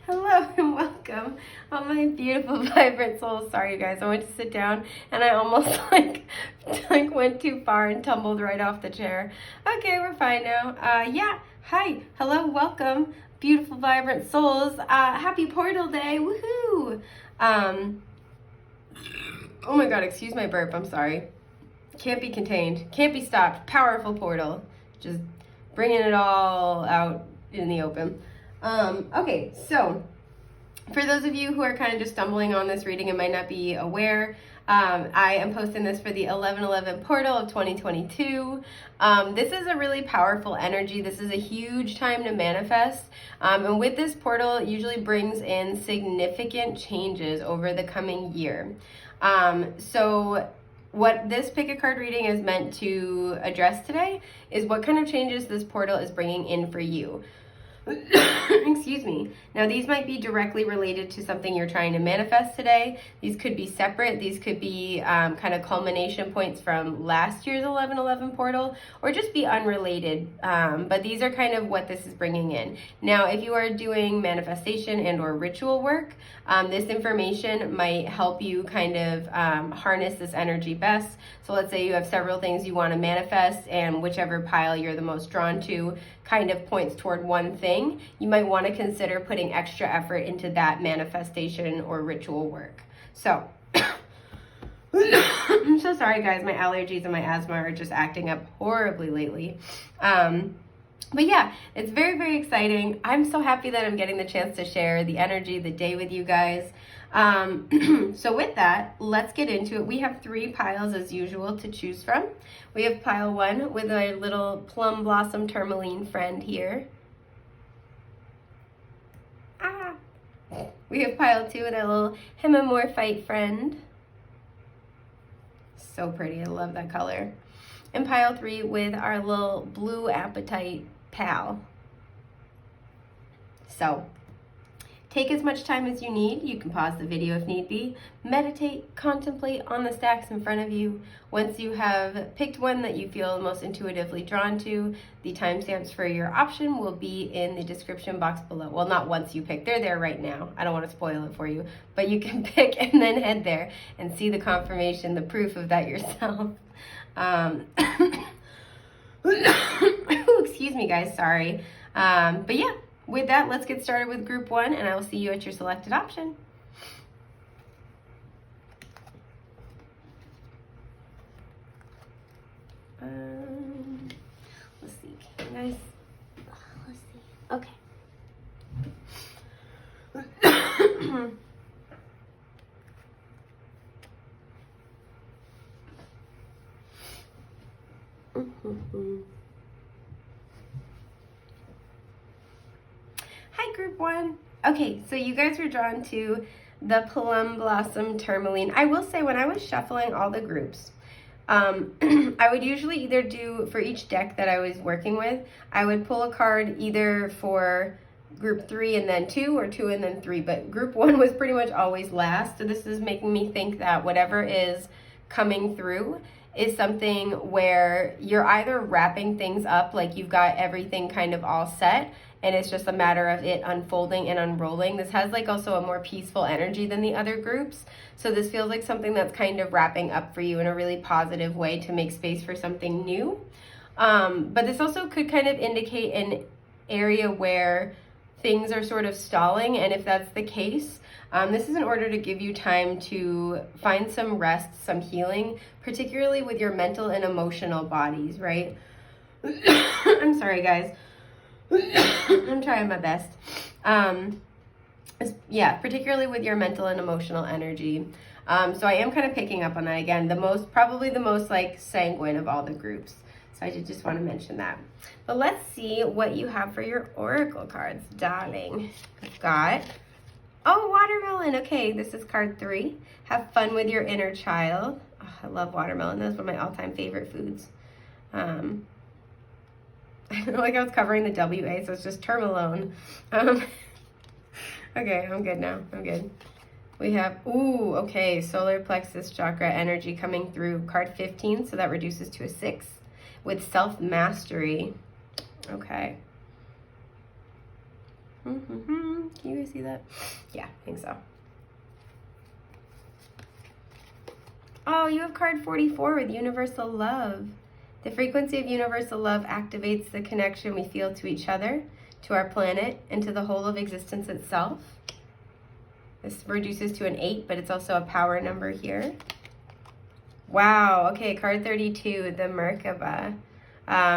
Hello and welcome, all my beautiful, vibrant souls. Sorry, you guys, I went to sit down and I almost like went too far and tumbled right off the chair. Okay, we're fine now. Yeah, hi, hello, welcome, beautiful, vibrant souls. Happy Portal Day, woohoo! Oh my God, excuse my burp. I'm sorry. Can't be contained. Can't be stopped. Powerful portal. Just bringing it all out in the open. Okay, so for those of you who are kind of just stumbling on this reading and might not be aware, I am posting this for the 11/11 portal of 2022. This is a really powerful energy. This is a huge time to manifest. And with this portal, it usually brings in significant changes over the coming year. So what this pick a card reading is meant to address today is what kind of changes this portal is bringing in for you. Excuse me. Now, these might be directly related to something you're trying to manifest today. These could be separate. These could be kind of culmination points from last year's 11/11 portal, or just be unrelated. But these are kind of what this is bringing in. Now, if you are doing manifestation and or ritual work, this information might help you kind of harness this energy best. So let's say you have several things you want to manifest, and whichever pile you're the most drawn to kind of points toward one thing. You might want to consider putting extra effort into that manifestation or ritual work. So, I'm so sorry guys, my allergies and my asthma are just acting up horribly lately. But yeah, it's very, very exciting. I'm so happy that I'm getting the chance to share the energy, the day with you guys. So with that, let's get into it. We have 3 piles as usual to choose from. We have pile 1 with our little plum blossom tourmaline friend here. We have pile 2 with our little hemimorphite friend. So pretty, I love that color. And pile 3 with our little blue apatite pal. So, take as much time as you need. You can pause the video if need be. Meditate, contemplate on the stacks in front of you. Once you have picked one that you feel most intuitively drawn to, the timestamps for your option will be in the description box below. Well, not once you pick, they're there right now. I don't want to spoil it for you, but you can pick and then head there and see the confirmation, the proof of that yourself. Excuse me guys, sorry. But yeah. With that, let's get started with group 1, and I will see you at your selected option. Let's see, guys. Let's see. Okay. Hi, group 1. Okay, so you guys were drawn to the plum blossom tourmaline. I will say, when I was shuffling all the groups, I would usually either do, for each deck that I was working with, I would pull a card either for group 3 and then 2, or 2 and then 3, but group 1 was pretty much always last. So this is making me think that whatever is coming through is something where you're either wrapping things up, like you've got everything kind of all set, and it's just a matter of it unfolding and unrolling. This has like also a more peaceful energy than the other groups. So this feels like something that's kind of wrapping up for you in a really positive way to make space for something new. But this also could kind of indicate an area where things are sort of stalling, and if that's the case, this is in order to give you time to find some rest, some healing, particularly with your mental and emotional bodies, right? I'm sorry, guys. I'm trying my best. Yeah, particularly with your mental and emotional energy. So I am kind of picking up on that again. Probably the most like sanguine of all the groups. So I did just want to mention that. But let's see what you have for your oracle cards, darling. We've got, oh, watermelon. Okay, this is card 3. Have fun with your inner child. Oh, I love watermelon. That's one of my all-time favorite foods. I feel like I was covering the WA, so it's just tourmalone. Okay, I'm good now. I'm good. We have, ooh, okay, solar plexus chakra energy coming through card 15, so that reduces to a 6 with self-mastery. Okay. Can you guys see that? Yeah, I think so. Oh, you have card 44 with universal love. The frequency of universal love activates the connection we feel to each other, to our planet, and to the whole of existence itself. This reduces to an 8, but it's also a power number here. Wow, okay, card 32, the Merkaba.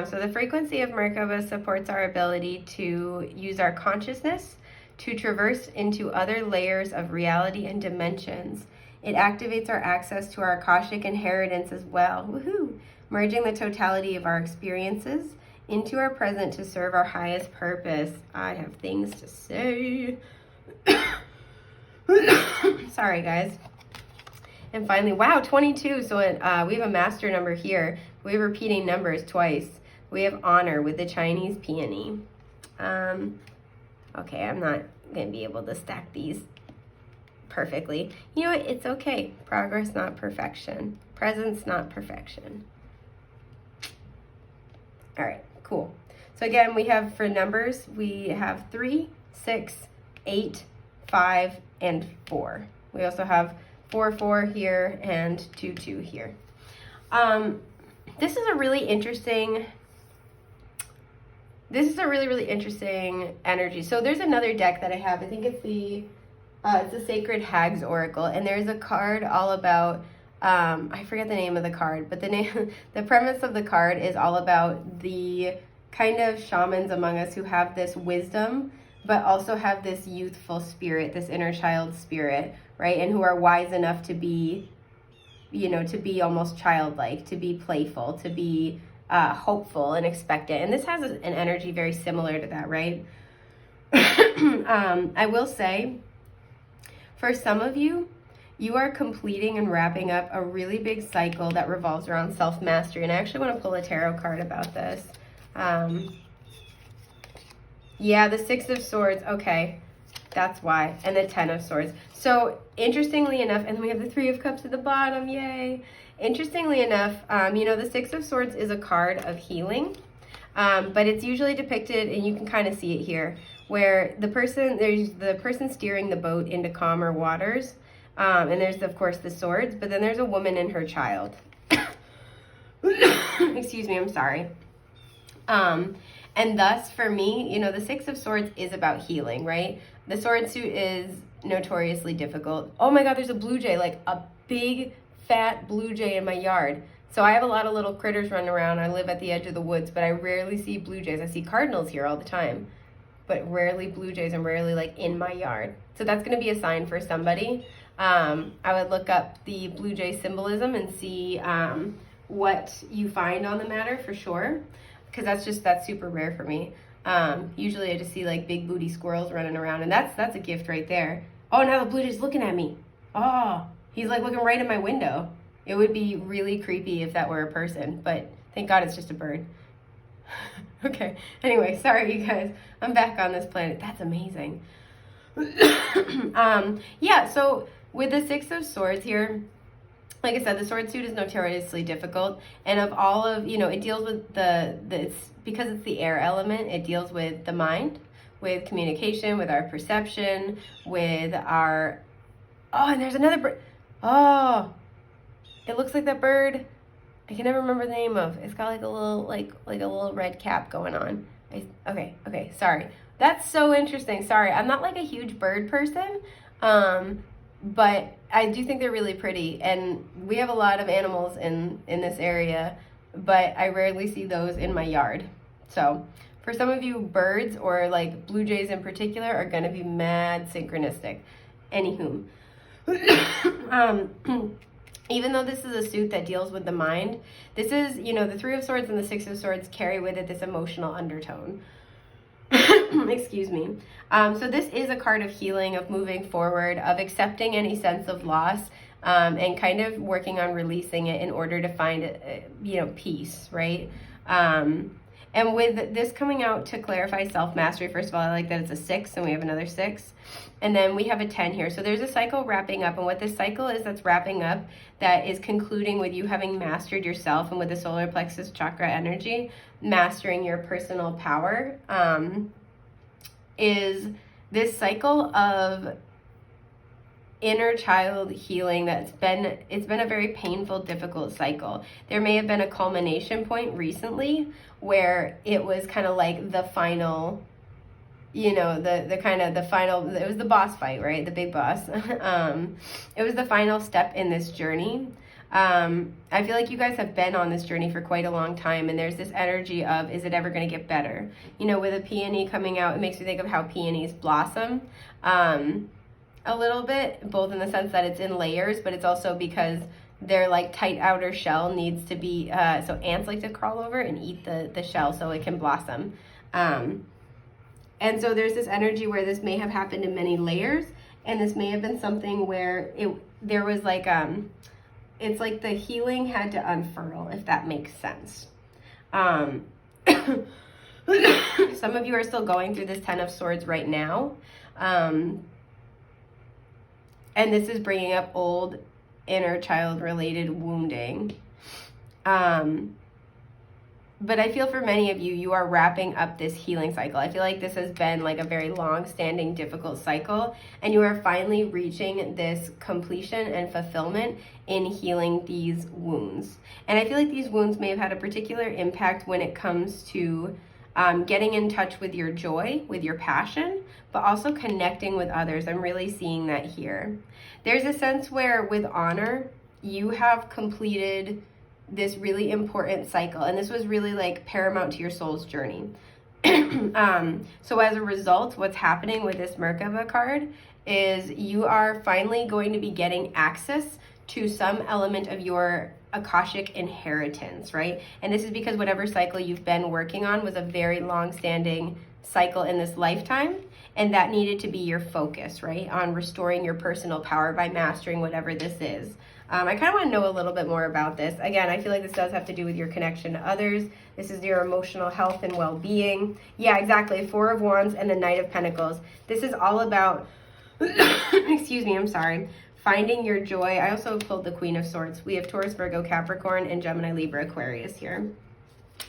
So the frequency of Merkaba supports our ability to use our consciousness to traverse into other layers of reality and dimensions. It activates our access to our Akashic inheritance as well, woohoo, merging the totality of our experiences into our present to serve our highest purpose. I have things to say. Sorry, guys. And finally, wow, 22. So we have a master number here. We have repeating numbers twice. We have honor with the Chinese peony. Okay, I'm not going to be able to stack these perfectly. You know what? It's okay. Progress, not perfection. Presence, not perfection. All right, cool. So again, we have for numbers, we have 3, 6, 8, 5, and 4. We also have 4, 4 here and 2, 2 here. This is a really interesting really interesting energy. So there's another deck that I have. I think it's the Sacred Hag's Oracle, and there's a card all about I forget the name of the card, but the premise of the card is all about the kind of shamans among us who have this wisdom, but also have this youthful spirit, this inner child spirit, right? And who are wise enough to be, to be almost childlike, to be playful, to be hopeful and expectant. And this has an energy very similar to that, right? I will say, for some of you, you are completing and wrapping up a really big cycle that revolves around self-mastery. And I actually want to pull a tarot card about this. Yeah, the 6 of Swords. Okay, that's why. And the 10 of Swords. So interestingly enough, and then we have the 3 of Cups at the bottom. Yay. Interestingly enough, the 6 of Swords is a card of healing. But it's usually depicted, and you can kind of see it here, where there's the person steering the boat into calmer waters. And there's, of course, the swords, but then there's a woman and her child. Excuse me, I'm sorry. And thus, for me, the 6 of Swords is about healing, right? The sword suit is notoriously difficult. Oh my God, there's a blue jay, like a big, fat blue jay in my yard. So I have a lot of little critters running around. I live at the edge of the woods, but I rarely see blue jays. I see cardinals here all the time, but rarely blue jays, and rarely like in my yard. So that's going to be a sign for somebody. I would look up the blue jay symbolism and see what you find on the matter for sure, because that's super rare for me. Usually I just see like big booty squirrels running around, and that's a gift right there. Oh, now the blue jay's looking at me. Oh, he's like looking right in my window. It would be really creepy if that were a person, but thank God it's just a bird. Okay, anyway, sorry you guys. I'm back on this planet. That's amazing. Yeah, so with the 6 of Swords here, like I said, the sword suit is notoriously difficult. And of all of, it deals with because it's the air element, it deals with the mind, with communication, with our perception, with our, and there's another bird. Oh, it looks like that bird I can never remember the name of. It's got like a little a little red cap going on. Okay, sorry. That's so interesting. Sorry, I'm not like a huge bird person, but I do think they're really pretty, and we have a lot of animals in this area, but I rarely see those in my yard. So for some of you, birds or like blue jays in particular are going to be mad synchronistic. Anywho, even though this is a suit that deals with the mind, this is, the 3 of Swords and the 6 of Swords carry with it this emotional undertone. Excuse me. So this is a card of healing, of moving forward, of accepting any sense of loss, and kind of working on releasing it in order to find, peace, right? And with this coming out to clarify self-mastery, first of all, I like that it's a 6, and we have another 6. And then we have a 10 here. So there's a cycle wrapping up, and what this cycle is that's wrapping up, that is concluding with you having mastered yourself, and with the solar plexus chakra energy, mastering your personal power. is this cycle of inner child healing it's been a very painful, difficult cycle. There may have been a culmination point recently where it was kind of like the final, the final, it was the boss fight, right? The big boss. It was the final step in this journey. I feel like you guys have been on this journey for quite a long time, and there's this energy of, is it ever going to get better? With a peony coming out, it makes me think of how peonies blossom a little bit, both in the sense that it's in layers, but it's also because their like tight outer shell needs to be, so ants like to crawl over and eat the shell so it can blossom. And so there's this energy where this may have happened in many layers, and this may have been something where there was like, it's like the healing had to unfurl, if that makes sense. Some of you are still going through this Ten of Swords right now. And this is bringing up old inner child related wounding. But I feel for many of you, you are wrapping up this healing cycle. I feel like this has been like a very long-standing, difficult cycle, and you are finally reaching this completion and fulfillment in healing these wounds. And I feel like these wounds may have had a particular impact when it comes to getting in touch with your joy, with your passion, but also connecting with others. I'm really seeing that here. There's a sense where with honor, you have completed this really important cycle, and this was really like paramount to your soul's journey. So as a result, what's happening with this Merkaba card is you are finally going to be getting access to some element of your Akashic inheritance, right? And this is because whatever cycle you've been working on was a very long-standing cycle in this lifetime, and that needed to be your focus, right? On restoring your personal power by mastering whatever this is. I kind of want to know a little bit more about this. Again, I feel like this does have to do with your connection to others. This is your emotional health and well-being. Yeah, exactly. Four of Wands and the Knight of Pentacles. This is all about, excuse me, I'm sorry, finding your joy. I also pulled the Queen of Swords. We have Taurus, Virgo, Capricorn, and Gemini, Libra, Aquarius here.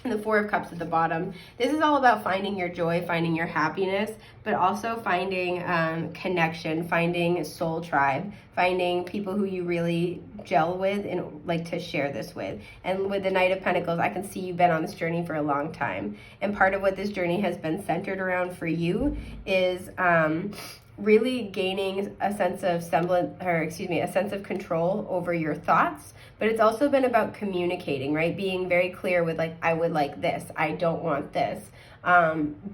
And the Four of Cups at the bottom. This is all about finding your joy, finding your happiness, but also finding connection, finding soul tribe, finding people who you really gel with and like to share this with. And with the Knight of Pentacles, I can see you've been on this journey for a long time. And part of what this journey has been centered around for you is really gaining a sense of a sense of control over your thoughts. But it's also been about communicating, right? Being very clear with like, I would like this, I don't want this.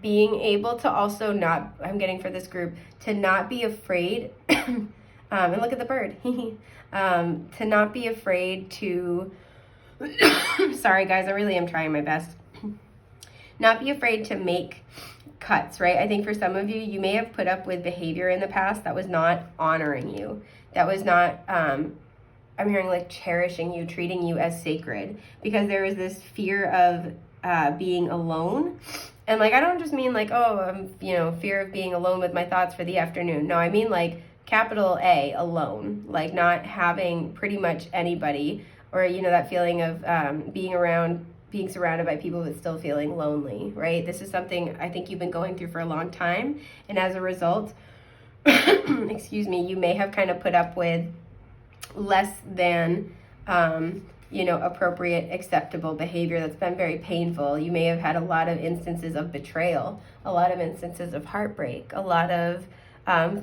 Being able to also not, I'm getting for this group, to not be afraid, and look at the bird, to not be afraid to, sorry guys, I really am trying my best. Not be afraid to make cuts, right? I think for some of you, you may have put up with behavior in the past that was not honoring you, that was not, I'm hearing like cherishing you, treating you as sacred, because there was this fear of being alone. And like, I don't just mean like, oh, fear of being alone with my thoughts for the afternoon. No, I mean like capital A, alone, like not having pretty much anybody, or, that feeling of being surrounded by people but still feeling lonely, right? This is something I think you've been going through for a long time. And as a result, excuse me, you may have kind of put up with less than, appropriate, acceptable behavior that's been very painful. You may have had a lot of instances of betrayal, a lot of instances of heartbreak, a lot of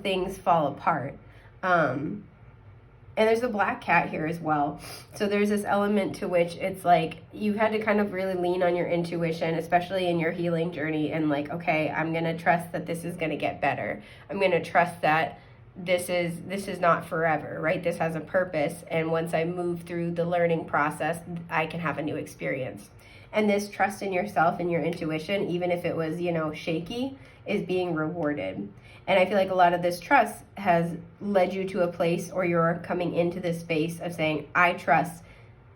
things fall apart. And there's a black cat here as well. So there's this element to which it's like you've had to kind of really lean on your intuition, especially in your healing journey, and like, okay, I'm going to trust that this is going to get better. I'm going to trust that this is not forever, right? This has a purpose, and once I move through the learning process, I can have a new experience. And this trust in yourself and your intuition, even if it was, shaky, is being rewarded. And I feel like a lot of this trust has led you to a place, or you're coming into this space of saying, I trust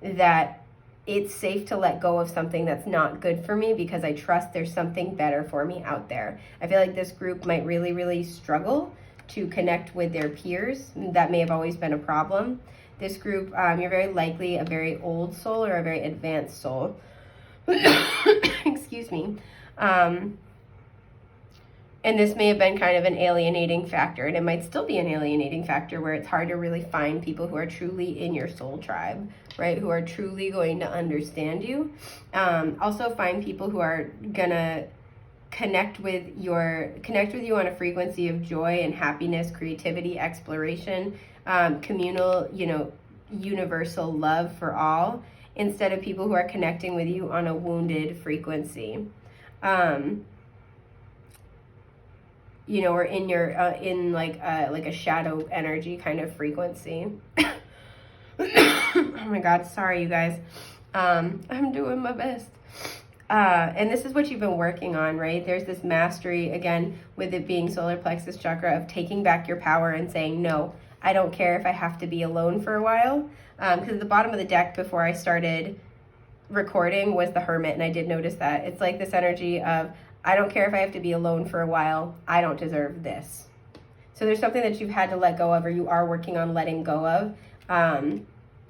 that it's safe to let go of something that's not good for me because I trust there's something better for me out there. I feel like this group might really, really struggle to connect with their peers. That may have always been a problem. This group, you're very likely a very old soul or a very advanced soul. Excuse me. And this may have been kind of an alienating factor, and it might still be an alienating factor where it's hard to really find people who are truly in your soul tribe, right? Who are truly going to understand you. Also find people who are gonna connect with you on a frequency of joy and happiness, creativity, exploration, communal, universal love for all, instead of people who are connecting with you on a wounded frequency. Or in your in like a shadow energy kind of frequency. Oh my God, sorry you guys. I'm doing my best. And this is what you've been working on, right? There's this mastery, again, with it being solar plexus chakra, of taking back your power and saying, no, I don't care if I have to be alone for a while. Because at the bottom of the deck before I started recording was the Hermit, and I did notice that. It's like this energy of, I don't care if I have to be alone for a while. I don't deserve this. So there's something that you've had to let go of, or you are working on letting go of,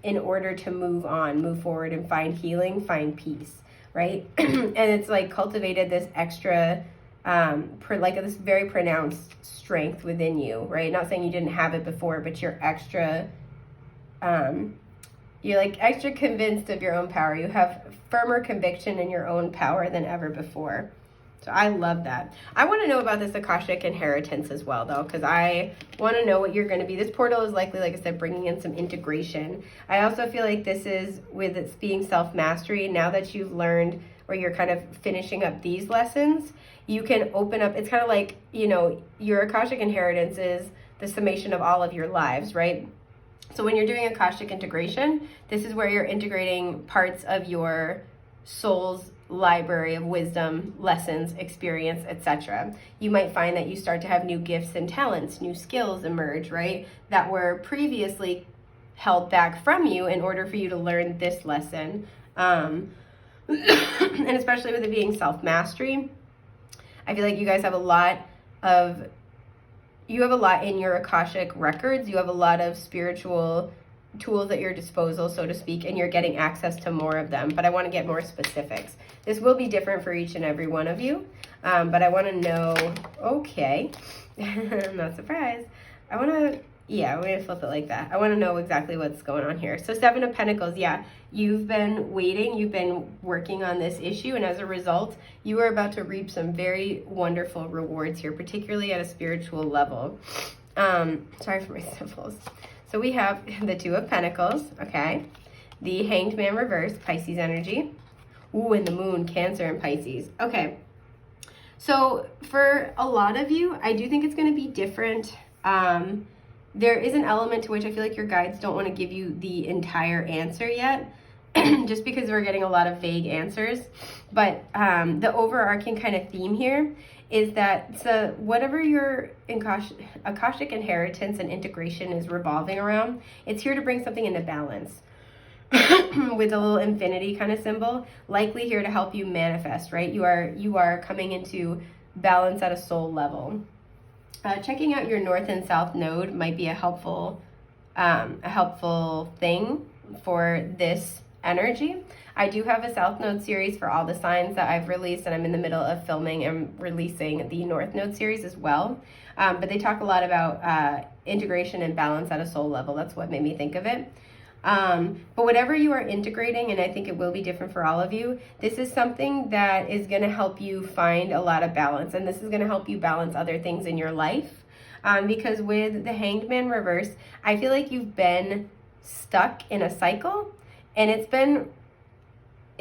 in order to move on, move forward, and find healing, find peace, right? And it's like cultivated this extra, like this very pronounced strength within you, right? Not saying you didn't have it before, but you're extra, you're like extra convinced of your own power. You have firmer conviction in your own power than ever before. So I love that. I want to know about this Akashic inheritance as well, though, because I want to know what you're going to be. This portal is likely, like I said, bringing in some integration. I also feel like this is, with its being self-mastery, now that you've learned, or you're kind of finishing up these lessons, you can open up. It's kind of like, your Akashic inheritance is the summation of all of your lives, right? So when you're doing Akashic integration, this is where you're integrating parts of your soul's library of wisdom, lessons, experience, etc. You might find that you start to have new gifts and talents, new skills emerge, right? That were previously held back from you in order for you to learn this lesson. And especially with it being self-mastery, I feel like you guys have a lot in your Akashic records. You have a lot of spiritual tools at your disposal, so to speak, and you're getting access to more of them. But I want to get more specifics. This will be different for each and every one of you, but I want to know, okay, I'm not surprised. We're going to flip it like that. I want to know exactly what's going on here. So 7 of Pentacles, you've been waiting, you've been working on this issue, and as a result, you are about to reap some very wonderful rewards here, particularly at a spiritual level. Sorry for my sniffles. So we have the 2 of Pentacles, okay? The Hanged Man reverse, Pisces energy. Ooh, and the Moon, Cancer and Pisces. Okay, so for a lot of you, I do think it's going to be different. There is an element to which I feel like your guides don't want to give you the entire answer yet, just because we're getting a lot of vague answers. But the overarching kind of theme here is that, so whatever your Akashic inheritance and integration is revolving around, it's here to bring something into balance. With a little infinity kind of symbol, likely here to help you manifest, right? You are coming into balance at a soul level. Checking out your north and south node might be a helpful thing for this energy. I do have a south node series for all the signs that I've released, and I'm in the middle of filming and releasing the north node series as well. But they talk a lot about integration and balance at a soul level. That's what made me think of it. But whatever you are integrating, and I think it will be different for all of you, this is something that is going to help you find a lot of balance, and this is going to help you balance other things in your life. Because with the Hanged Man reverse, I feel like you've been stuck in a cycle, and it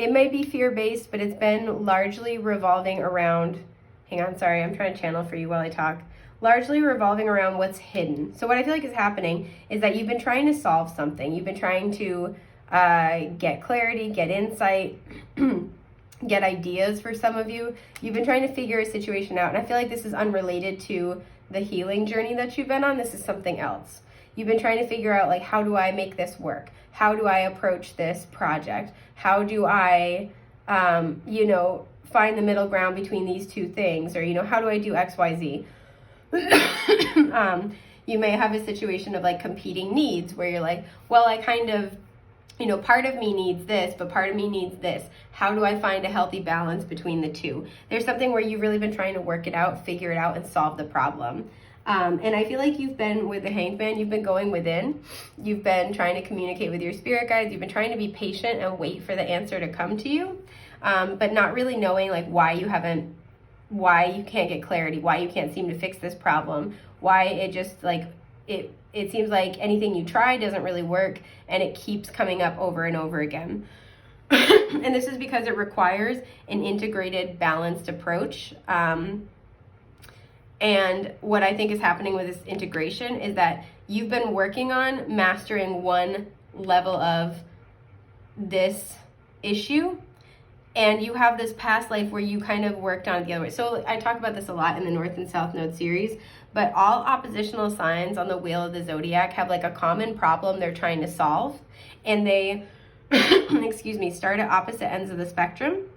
may be fear-based, but it's been largely revolving around, hang on, sorry, I'm trying to channel for you while I talk. Largely revolving around what's hidden. So what I feel like is happening is that you've been trying to solve something. You've been trying to get clarity, get insight, get ideas for some of you. You've been trying to figure a situation out. And I feel like this is unrelated to the healing journey that you've been on. This is something else. You've been trying to figure out, like, how do I make this work? How do I approach this project? How do I, find the middle ground between these two things? Or, how do I do X, Y, Z? You may have a situation of like competing needs where you're like, well, I kind of you know, part of me needs this, but part of me needs this. How do I find a healthy balance between the two? There's something where you've really been trying to work it out, figure it out, and solve the problem. And I feel like you've been with the Hanged Man, you've been going within. You've been trying to communicate with your spirit guides. You've been trying to be patient and wait for the answer to come to you, but not really knowing like why you can't get clarity, why you can't seem to fix this problem, why it just like, it seems like anything you try doesn't really work, and it keeps coming up over and over again. And this is because it requires an integrated, balanced approach. And what I think is happening with this integration is that you've been working on mastering one level of this issue, and you have this past life where you kind of worked on it the other way. So I talk about this a lot in the North and South Node series, but all oppositional signs on the wheel of the zodiac have like a common problem they're trying to solve, and they excuse me, start at opposite ends of the spectrum.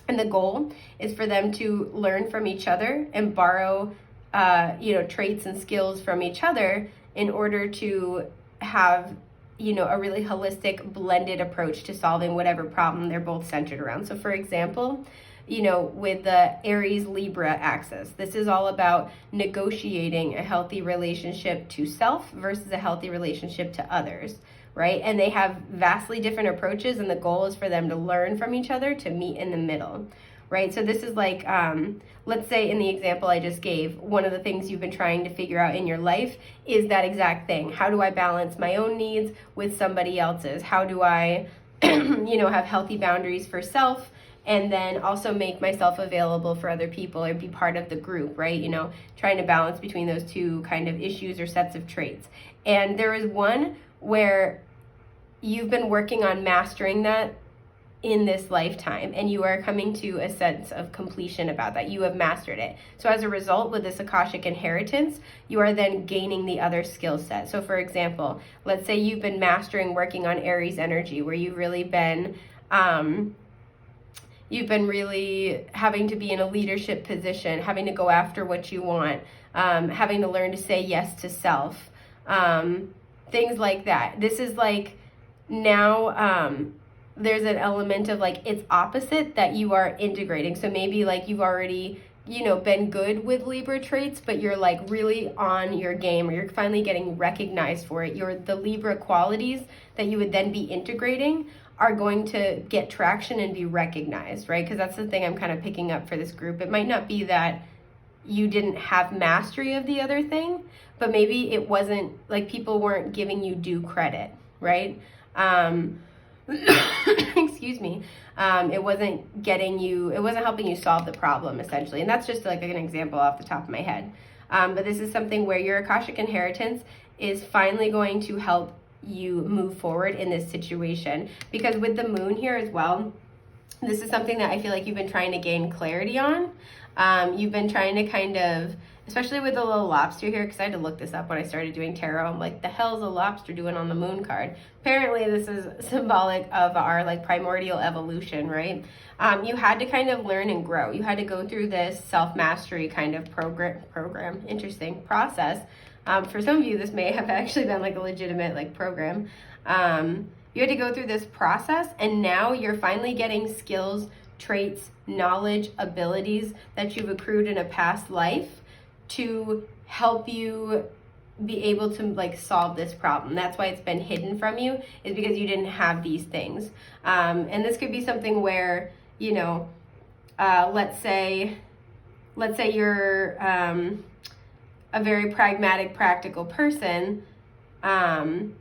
And the goal is for them to learn from each other and borrow traits and skills from each other in order to have a really holistic, blended approach to solving whatever problem they're both centered around. So for example, with the Aries-Libra axis, this is all about negotiating a healthy relationship to self versus a healthy relationship to others, right? And they have vastly different approaches, and the goal is for them to learn from each other to meet in the middle, right? So this is like, let's say in the example I just gave, one of the things you've been trying to figure out in your life is that exact thing. How do I balance my own needs with somebody else's? How do I, have healthy boundaries for self, and then also make myself available for other people or be part of the group, right? Trying to balance between those two kind of issues or sets of traits. And there is one where you've been working on mastering that in this lifetime, and you are coming to a sense of completion about that. You have mastered it. So as a result, with this Akashic inheritance, you are then gaining the other skill set. So for example, let's say you've been mastering working on Aries energy, where you've really been really having to be in a leadership position, having to go after what you want, having to learn to say yes to self, things like that. This is like now there's an element of like it's opposite that you are integrating. So maybe like you've already been good with Libra traits, but you're like really on your game, or you're finally getting recognized for it. The Libra qualities that you would then be integrating are going to get traction and be recognized, right? Because that's the thing I'm kind of picking up for this group. It might not be that you didn't have mastery of the other thing, but maybe it wasn't like people weren't giving you due credit, right? Excuse me. It wasn't helping you solve the problem, essentially. And that's just like an example off the top of my head. But this is something where your Akashic inheritance is finally going to help you move forward in this situation. Because with the moon here as well, this is something that I feel like you've been trying to gain clarity on. You've been trying to kind of, especially with the little lobster here, because I had to look this up when I started doing tarot. I'm like, the hell's a lobster doing on the moon card? Apparently this is symbolic of our like primordial evolution, right? You had to kind of learn and grow. You had to go through this self-mastery kind of interesting process. For some of you, this may have actually been like a legitimate like program. You had to go through this process, and now you're finally getting skills, traits, knowledge, abilities that you've accrued in a past life to help you be able to like solve this problem. That's why it's been hidden from you, is because you didn't have these things. And this could be something where, let's say you're a very pragmatic, practical person, and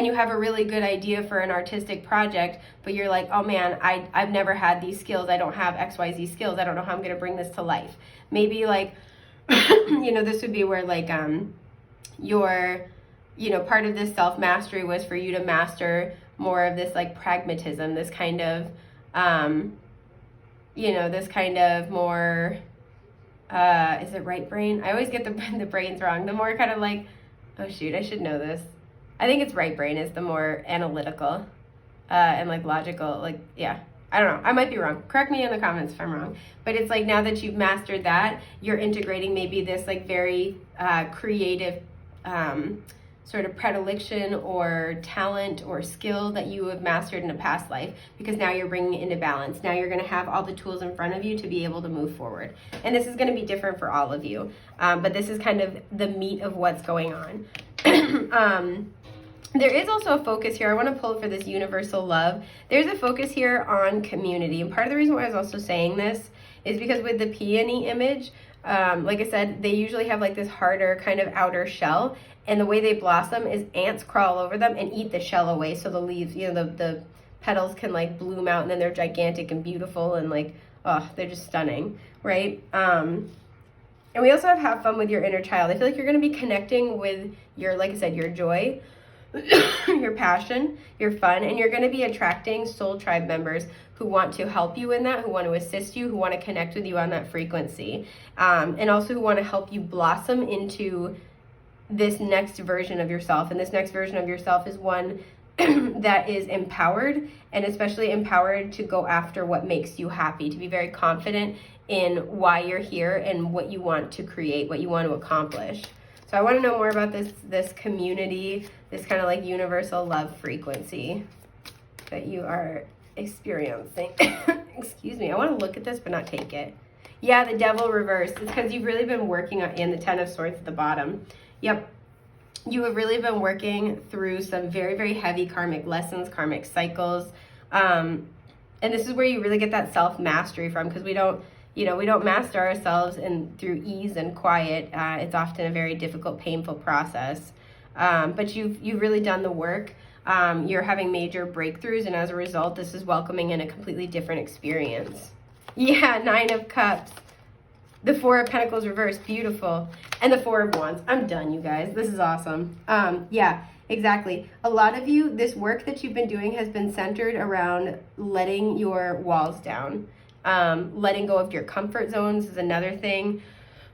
you have a really good idea for an artistic project, but you're like, oh man, I've never had these skills. I don't have XYZ skills. I don't know how I'm going to bring this to life. Maybe like, this would be where like, your, part of this self-mastery was for you to master more of this like pragmatism, this kind of, this kind of more, is it right brain? I always get the brains wrong. The more kind of like, oh shoot, I should know this. I think it's right brain is the more analytical and like logical, like, yeah, I don't know. I might be wrong. Correct me in the comments if I'm wrong. But it's like now that you've mastered that, you're integrating maybe this like very creative sort of predilection or talent or skill that you have mastered in a past life, because now you're bringing it into balance. Now you're going to have all the tools in front of you to be able to move forward. And this is going to be different for all of you, but this is kind of the meat of what's going on. There is also a focus here. I want to pull for this universal love. There's a focus here on community. And part of the reason why I was also saying this is because with the peony image, like I said, they usually have like this harder kind of outer shell. And the way they blossom is ants crawl over them and eat the shell away. So the leaves, you know, the petals can like bloom out, and then they're gigantic and beautiful and like, oh, they're just stunning, right? And we also have fun with your inner child. I feel like you're going to be connecting with your, like I said, your joy, your passion, your fun, and you're going to be attracting soul tribe members who want to help you in that, who want to assist you, who want to connect with you on that frequency, and also who want to help you blossom into this next version of yourself. And this next version of yourself is one that is empowered, and especially empowered to go after what makes you happy, to be very confident in why you're here and what you want to create, what you want to accomplish. So I want to know more about this community, this kind of like universal love frequency that you are experiencing. Excuse me, I want to look at this but not take it. Yeah, the devil reversed. It's because you've really been working on, and the 10 of Swords at the bottom. Yep. You have really been working through some very, very heavy karmic lessons, karmic cycles. And this is where you really get that self-mastery from, because we don't master ourselves through ease and quiet. It's often a very difficult, painful process. But you've really done the work. You're having major breakthroughs, and as a result, this is welcoming in a completely different experience. Yeah, 9 of Cups. The 4 of Pentacles reversed, beautiful. And the 4 of Wands. I'm done, you guys. This is awesome. Yeah, exactly. A lot of you, this work that you've been doing has been centered around letting your walls down. Letting go of your comfort zones is another thing.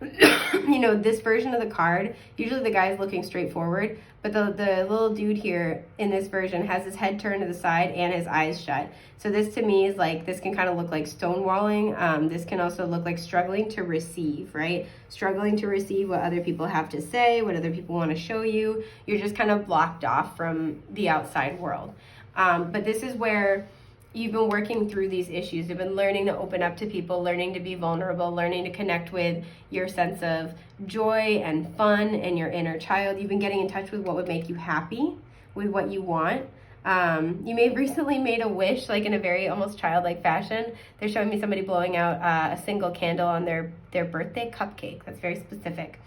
You know, this version of the card, usually the guy's looking straight forward, but the little dude here in this version has his head turned to the side and his eyes shut. So this to me is like, this can kind of look like stonewalling. This can also look like struggling to receive, right? Struggling to receive what other people have to say, what other people want to show you. You're just kind of blocked off from the outside world. But this is where you've been working through these issues. You've been learning to open up to people, learning to be vulnerable, learning to connect with your sense of joy and fun and your inner child. You've been getting in touch with what would make you happy, with what you want. You may have recently made a wish, like in a very almost childlike fashion. They're showing me somebody blowing out a single candle on their birthday cupcake. That's very specific.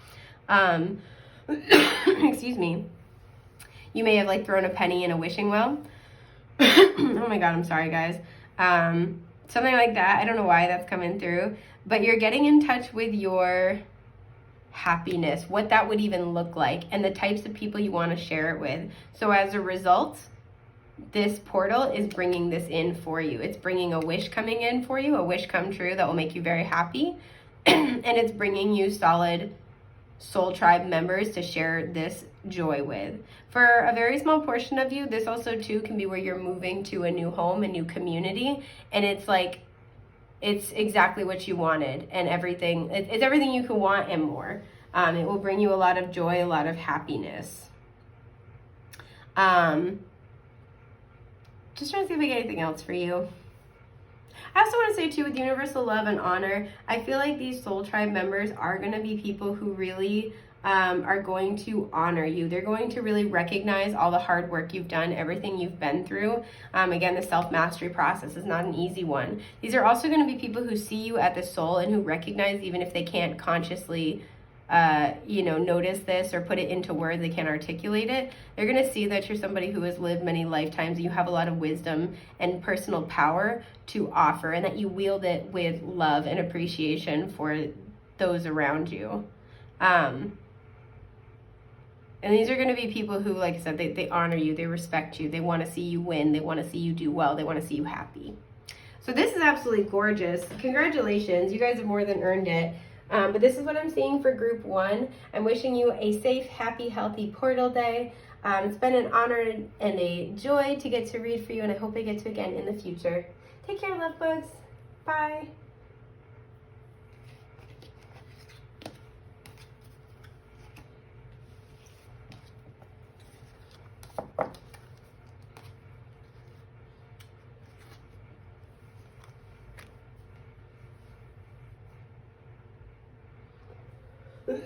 Excuse me. You may have like thrown a penny in a wishing well. Oh my God, I'm sorry, guys. Something like that. I don't know why that's coming through, but you're getting in touch with your happiness, what that would even look like, and the types of people you want to share it with. So as a result, this portal is bringing this in for you. It's bringing a wish coming in for you, a wish come true that will make you very happy. And it's bringing you solid soul tribe members to share this joy with. For a very small portion of you, this also too can be where you're moving to a new home, a new community, and it's like, it's exactly what you wanted, and everything, it's everything you can want and more. It will bring you a lot of joy, a lot of happiness. Just trying to see if I get anything else for you. I also want to say too, with universal love and honor, I feel like these soul tribe members are going to be people who really are going to honor you. They're going to really recognize all the hard work you've done, everything you've been through. Again, the self-mastery process is not an easy one. These are also going to be people who see you at the soul and who recognize, even if they can't consciously notice this or put it into words, they can't articulate it. They're going to see that you're somebody who has lived many lifetimes. You have a lot of wisdom and personal power to offer, and that you wield it with love and appreciation for those around you. And these are going to be people who, like I said, they honor you, they respect you, they want to see you win, they want to see you do well, they want to see you happy. So this is absolutely gorgeous. Congratulations, you guys have more than earned it. But this is what I'm seeing for group 1. I'm wishing you a safe, happy, healthy portal day. It's been an honor and a joy to get to read for you, and I hope I get to again in the future. Take care, love bugs. Bye. Hi,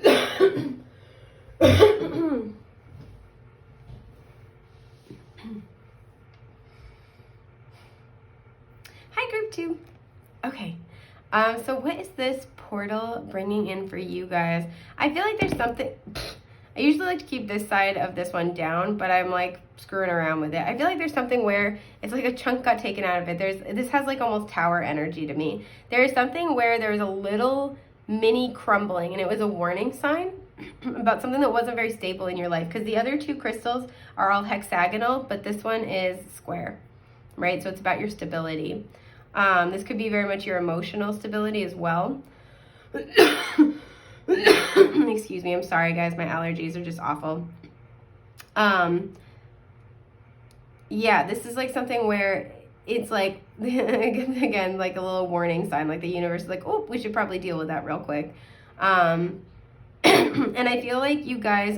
group 2. Okay. So what is this portal bringing in for you guys? I feel like there's something... I usually like to keep this side of this one down, but I'm like screwing around with it. I feel like there's something where it's like a chunk got taken out of it. This has like almost tower energy to me. There is something where there's a little mini crumbling, and it was a warning sign about something that wasn't very stable in your life, because the other 2 crystals are all hexagonal, but this one is square, right? So it's about your stability. This could be very much your emotional stability as well. Excuse me, I'm sorry guys, my allergies are just awful. Yeah, this is like something where it's like, again, like a little warning sign, like the universe is like, oh, we should probably deal with that real quick. And I feel like you guys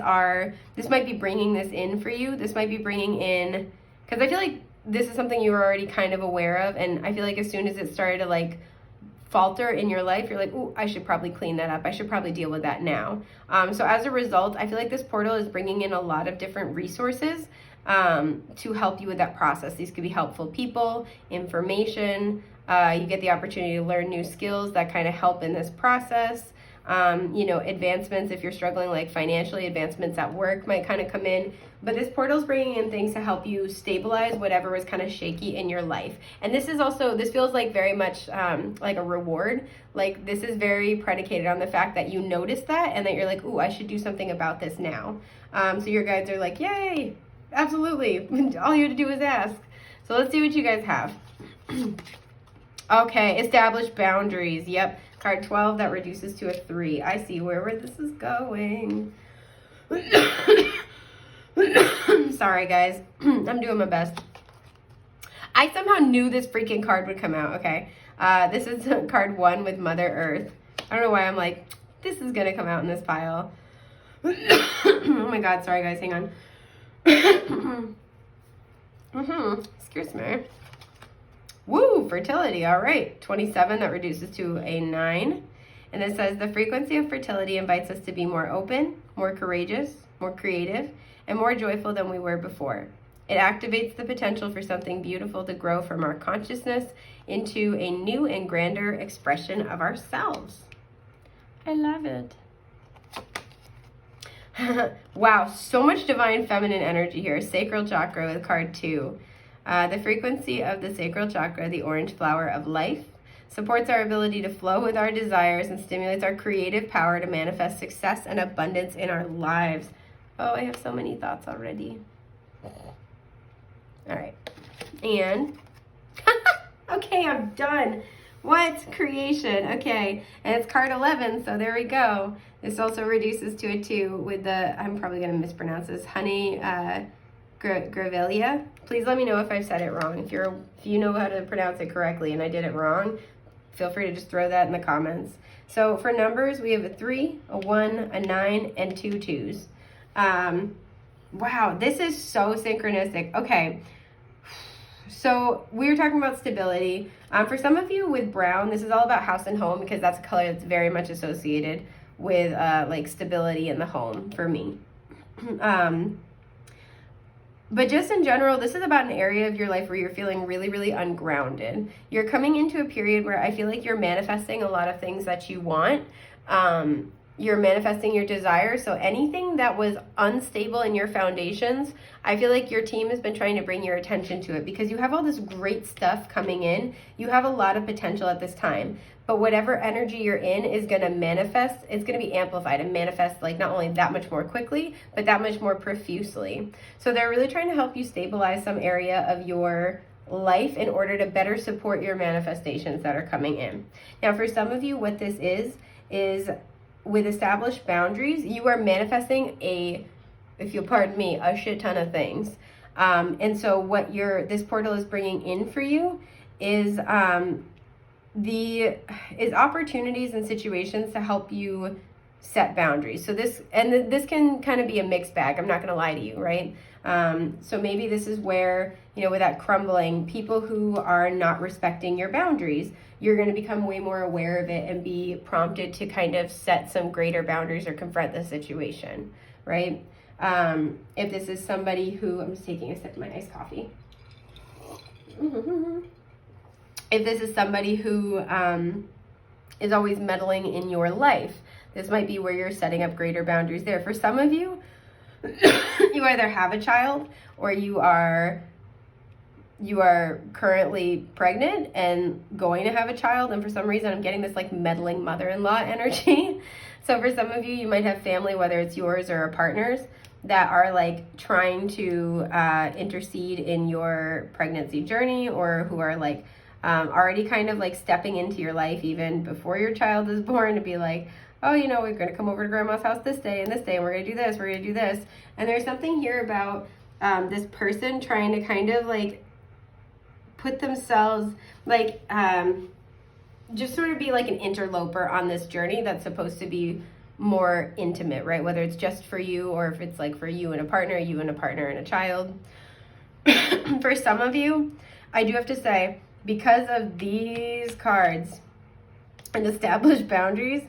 this might be bringing this in for you. This might be bringing in, because I feel like this is something you were already kind of aware of, and I feel like as soon as it started to like falter in your life, you're like, oh, I should probably clean that up. I should probably deal with that now. So as a result, I feel like this portal is bringing in a lot of different resources to help you with that process. These could be helpful people, information. You get the opportunity to learn new skills that kind of help in this process. You know, advancements, if you're struggling like financially, advancements at work might kind of come in. But this portal is bringing in things to help you stabilize whatever was kind of shaky in your life. And this is also, this feels like very much like a reward. Like this is very predicated on the fact that you noticed that and that you're like, ooh, I should do something about this now. So your guides are like, yay, absolutely. All you have to do is ask. So let's see what you guys have. Okay, establish boundaries. Yep. Card 12, that reduces to a 3. I see where this is going. Sorry, guys. I'm doing my best. I somehow knew this freaking card would come out, okay? This is card 1 with Mother Earth. I don't know why I'm like, this is going to come out in this pile. Oh my god, sorry, guys. Hang on. Excuse me. Woo, fertility, all right. 27, that reduces to a 9. And it says, the frequency of fertility invites us to be more open, more courageous, more creative, and more joyful than we were before. It activates the potential for something beautiful to grow from our consciousness into a new and grander expression of ourselves. I love it. Wow, so much divine feminine energy here. Sacral chakra with card 2. The frequency of the sacral chakra, the orange flower of life, supports our ability to flow with our desires and stimulates our creative power to manifest success and abundance in our lives. Oh, I have so many thoughts already. All right. And, okay, I'm done. What? Creation. Okay. And it's card 11, so there we go. This also reduces to a 2 with the, I'm probably going to mispronounce this, honey Gravelia. Please let me know if I've said it wrong. If you know how to pronounce it correctly and I did it wrong, feel free to just throw that in the comments. So for numbers, we have a 3, a 1, a 9, and 2 2s. Wow, this is so synchronistic. Okay, so we were talking about stability. For some of you with brown, this is all about house and home, because that's a color that's very much associated with like stability in the home for me. But just in general, this is about an area of your life where you're feeling really, really ungrounded. You're coming into a period where I feel like you're manifesting a lot of things that you want. You're manifesting your desires. So anything that was unstable in your foundations, I feel like your team has been trying to bring your attention to it, because you have all this great stuff coming in. You have a lot of potential at this time. But whatever energy you're in is going to manifest. It's going to be amplified and manifest like not only that much more quickly, but that much more profusely. So they're really trying to help you stabilize some area of your life in order to better support your manifestations that are coming in. Now, for some of you, what this is with established boundaries, you are manifesting if you'll pardon me, a shit ton of things. And so what this portal is bringing in for you is opportunities and situations to help you set boundaries. So this can kind of be a mixed bag. I'm not going to lie to you, right? So maybe this is where, you know, with that crumbling, people who are not respecting your boundaries, you're going to become way more aware of it and be prompted to kind of set some greater boundaries or confront the situation, right? If this is somebody who, I'm just taking a sip of my iced coffee. If this is somebody who is always meddling in your life, this might be where you're setting up greater boundaries there. For some of you, you either have a child or you are currently pregnant and going to have a child, and for some reason I'm getting this like meddling mother-in-law energy. So for some of you, you might have family, whether it's yours or a partner's, that are like trying to intercede in your pregnancy journey, or who are like already kind of like stepping into your life even before your child is born to be like, oh, you know, we're going to come over to grandma's house this day and we're going to do this, we're going to do this. And there's something here about this person trying to kind of like put themselves like, just sort of be like an interloper on this journey that's supposed to be more intimate, right? Whether it's just for you or if it's like for you and a partner and a child. For some of you, I do have to say, because of these cards and established boundaries,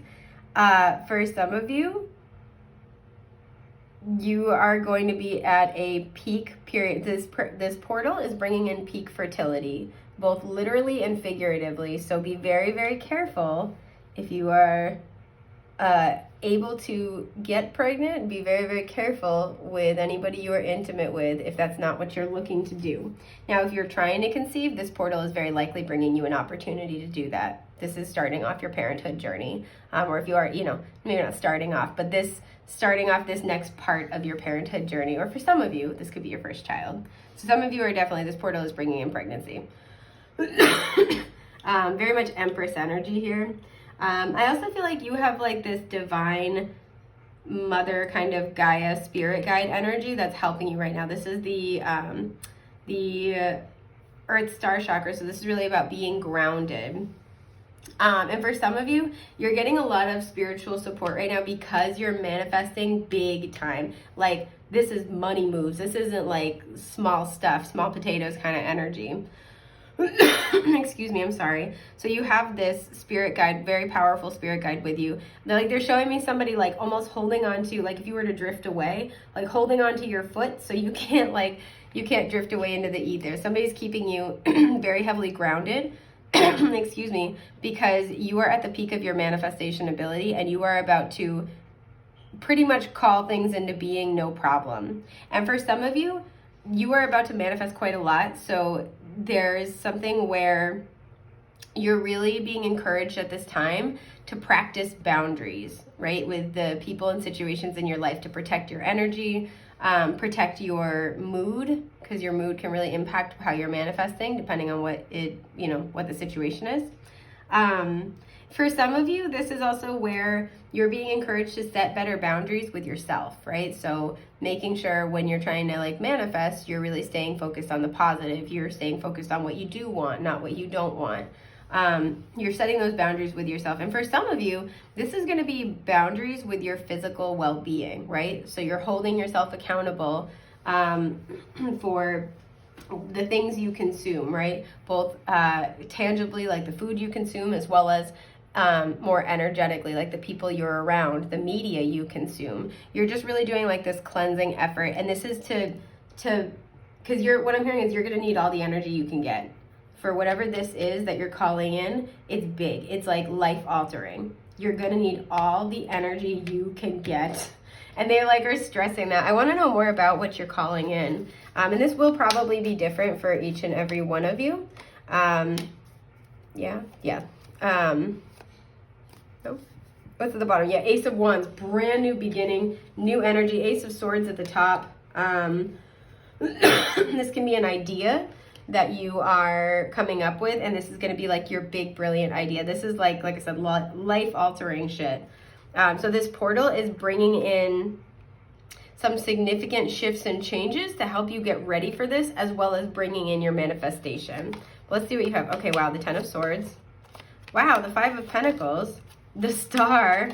for some of you, you are going to be at a peak period. This portal is bringing in peak fertility, both literally and figuratively. So be very, very careful if you are able to get pregnant. Be very, very careful with anybody you are intimate with if that's not what you're looking to do. Now, if you're trying to conceive, this portal is very likely bringing you an opportunity to do that. This is starting off your parenthood journey. Or if you are, you know, maybe not starting off, but starting off this next part of your parenthood journey. Or for some of you, this could be your first child. So some of you are definitely, this portal is bringing in pregnancy. Very much Empress energy here. I also feel like you have like this divine mother kind of Gaia spirit guide energy that's helping you right now. This is the Earth Star Chakra. So this is really about being grounded. And for some of you, you're getting a lot of spiritual support right now because you're manifesting big time. Like, this is money moves. This isn't like small stuff, small potatoes kind of energy. Excuse me, I'm sorry. So you have this spirit guide, very powerful spirit guide with you. They're showing me somebody like almost holding on to, like if you were to drift away, like holding on to your foot so you can't drift away into the ether. Somebody's keeping you very heavily grounded. Excuse me, because you are at the peak of your manifestation ability and you are about to pretty much call things into being, no problem. And for some of you, you are about to manifest quite a lot. So there's something where you're really being encouraged at this time to practice boundaries, right? With the people and situations in your life, to protect your energy, protect your mood, because your mood can really impact how you're manifesting depending on what the situation is. For some of you, this is also where you're being encouraged to set better boundaries with yourself, right? So making sure when you're trying to like manifest, you're really staying focused on the positive. You're staying focused on what you do want, not what you don't want. You're setting those boundaries with yourself. And for some of you, this is going to be boundaries with your physical well-being, right? So you're holding yourself accountable for the things you consume, right? Both tangibly, like the food you consume, as well as more energetically, like the people you're around, the media you consume. You're just really doing like this cleansing effort. And this is because what I'm hearing is you're going to need all the energy you can get. For whatever this is that you're calling in, it's big. It's like life altering. You're going to need all the energy you can get. And they like are stressing that. I want to know more about what you're calling in. And this will probably be different for each and every one of you. What's at the bottom? Yeah, Ace of Wands, brand new beginning, new energy. Ace of Swords at the top. This can be an idea that you are coming up with, and this is going to be like your big, brilliant idea. This is like I said, life-altering shit. So this portal is bringing in some significant shifts and changes to help you get ready for this, as well as bringing in your manifestation. Let's see what you have. Okay, wow, the Ten of Swords. Wow, the Five of Pentacles, the Star,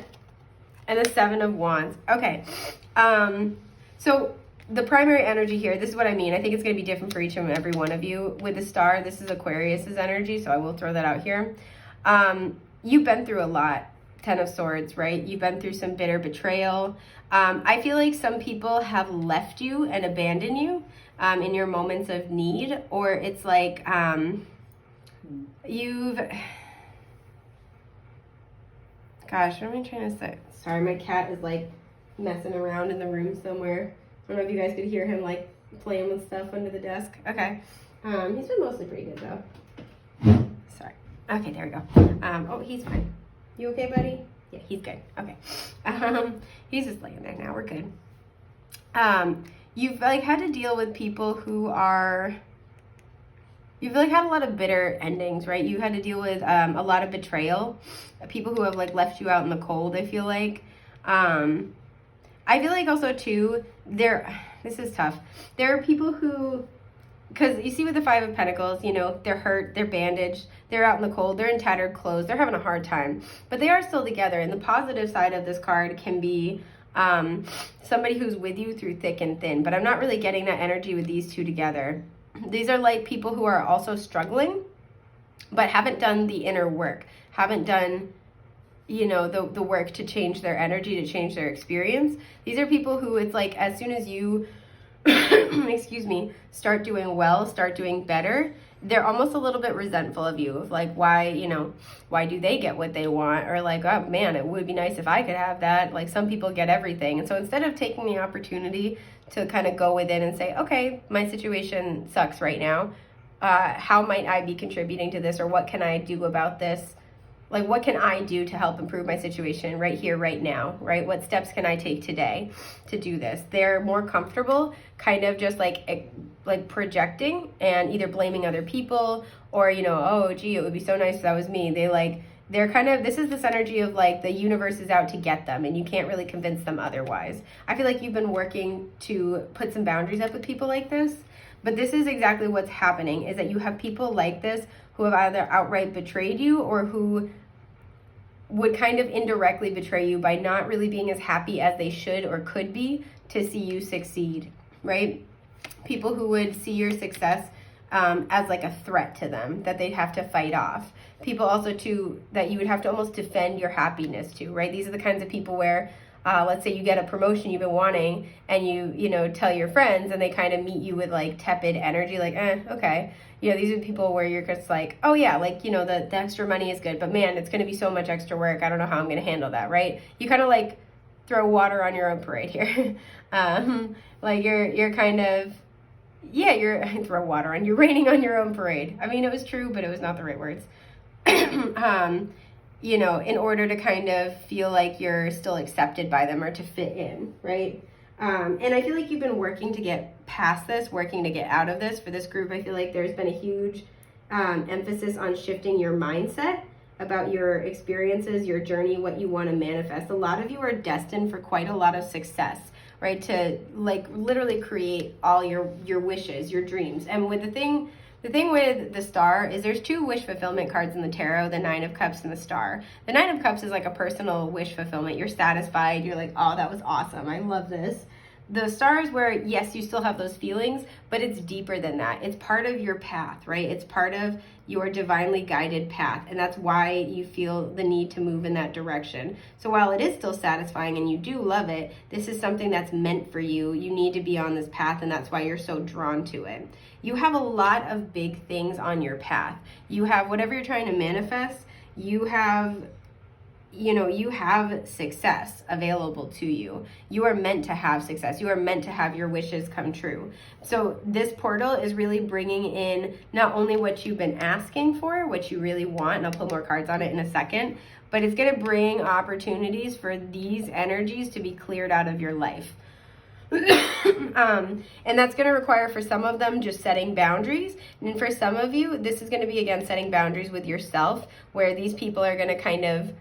and the Seven of Wands. Okay, so the primary energy here, this is what I mean. I think it's going to be different for each and every one of you. With the star, this is Aquarius's energy, so I will throw that out here. You've been through a lot. Ten of Swords, right? You've been through some bitter betrayal. I feel like some people have left you and abandoned you in your moments of need, or it's like you've... Gosh, what am I trying to say? Sorry, my cat is like messing around in the room somewhere. I don't know if you guys could hear him like playing with stuff under the desk. Okay. He's been mostly pretty good though. Sorry. Okay, there we go. Oh, he's fine. You okay, buddy? Yeah, he's good. Okay. He's just laying there now. We're good. You've like had to deal with people who are... You've like had a lot of bitter endings, right? You had to deal with a lot of betrayal. People who have like left you out in the cold, I feel like. I feel like also too, this is tough. There are people who, because you see with the Five of Pentacles, you know, they're hurt, they're bandaged, they're out in the cold, they're in tattered clothes, they're having a hard time, but they are still together. And the positive side of this card can be somebody who's with you through thick and thin, but I'm not really getting that energy with these two together. These are like people who are also struggling, but haven't done the inner work, haven't done, you know, the work to change their energy, to change their experience. These are people who it's like as soon as you, excuse me, start doing well, start doing better, they're almost a little bit resentful of you, of like, why, you know, why do they get what they want? Or like, oh man, it would be nice if I could have that. Like some people get everything. And so instead of taking the opportunity to kind of go within and say, okay, my situation sucks right now. How might I be contributing to this? Or what can I do about this? Like, what can I do to help improve my situation right here, right now, right? What steps can I take today to do this? They're more comfortable kind of just like projecting and either blaming other people or, you know, oh, gee, it would be so nice if that was me. They're kind of, this is this energy of like the universe is out to get them and you can't really convince them otherwise. I feel like you've been working to put some boundaries up with people like this, but this is exactly what's happening, is that you have people like this who have either outright betrayed you or who would kind of indirectly betray you by not really being as happy as they should or could be to see you succeed, right? People who would see your success as like a threat to them that they'd have to fight off. People also too that you would have to almost defend your happiness to, right? These are the kinds of people where let's say you get a promotion you've been wanting and you know, tell your friends and they kind of meet you with like tepid energy, like, okay. You know, these are people where you're just like, oh yeah, like, you know, the extra money is good, but man, it's going to be so much extra work. I don't know how I'm going to handle that, right? You kind of like throw water on your own parade here. Like you're kind of, yeah, you're raining on your own parade. I mean, it was true, but it was not the right words. You know, in order to kind of feel like you're still accepted by them or to fit in, right? And I feel like you've been working to get past this, working to get out of this. For this group, I feel like there's been a huge emphasis on shifting your mindset about your experiences, your journey, what you want to manifest. A lot of you are destined for quite a lot of success, right? To like literally create all your wishes, your dreams. And with the thing with the star is there's two wish fulfillment cards in the tarot, the Nine of Cups and the Star. The Nine of Cups is like a personal wish fulfillment. You're satisfied. You're like, oh, that was awesome. I love this. The Star is where, yes, you still have those feelings, but it's deeper than that. It's part of your path, right? It's part of your divinely guided path. And that's why you feel the need to move in that direction. So while it is still satisfying and you do love it, this is something that's meant for you. You need to be on this path, and that's why you're so drawn to it. You have a lot of big things on your path. You have whatever you're trying to manifest, you have success available to you. You are meant to have success. You are meant to have your wishes come true. So this portal is really bringing in not only what you've been asking for, what you really want, and I'll put more cards on it in a second, but it's going to bring opportunities for these energies to be cleared out of your life. And that's going to require for some of them just setting boundaries, and for some of you this is going to be again setting boundaries with yourself, where these people are going to kind of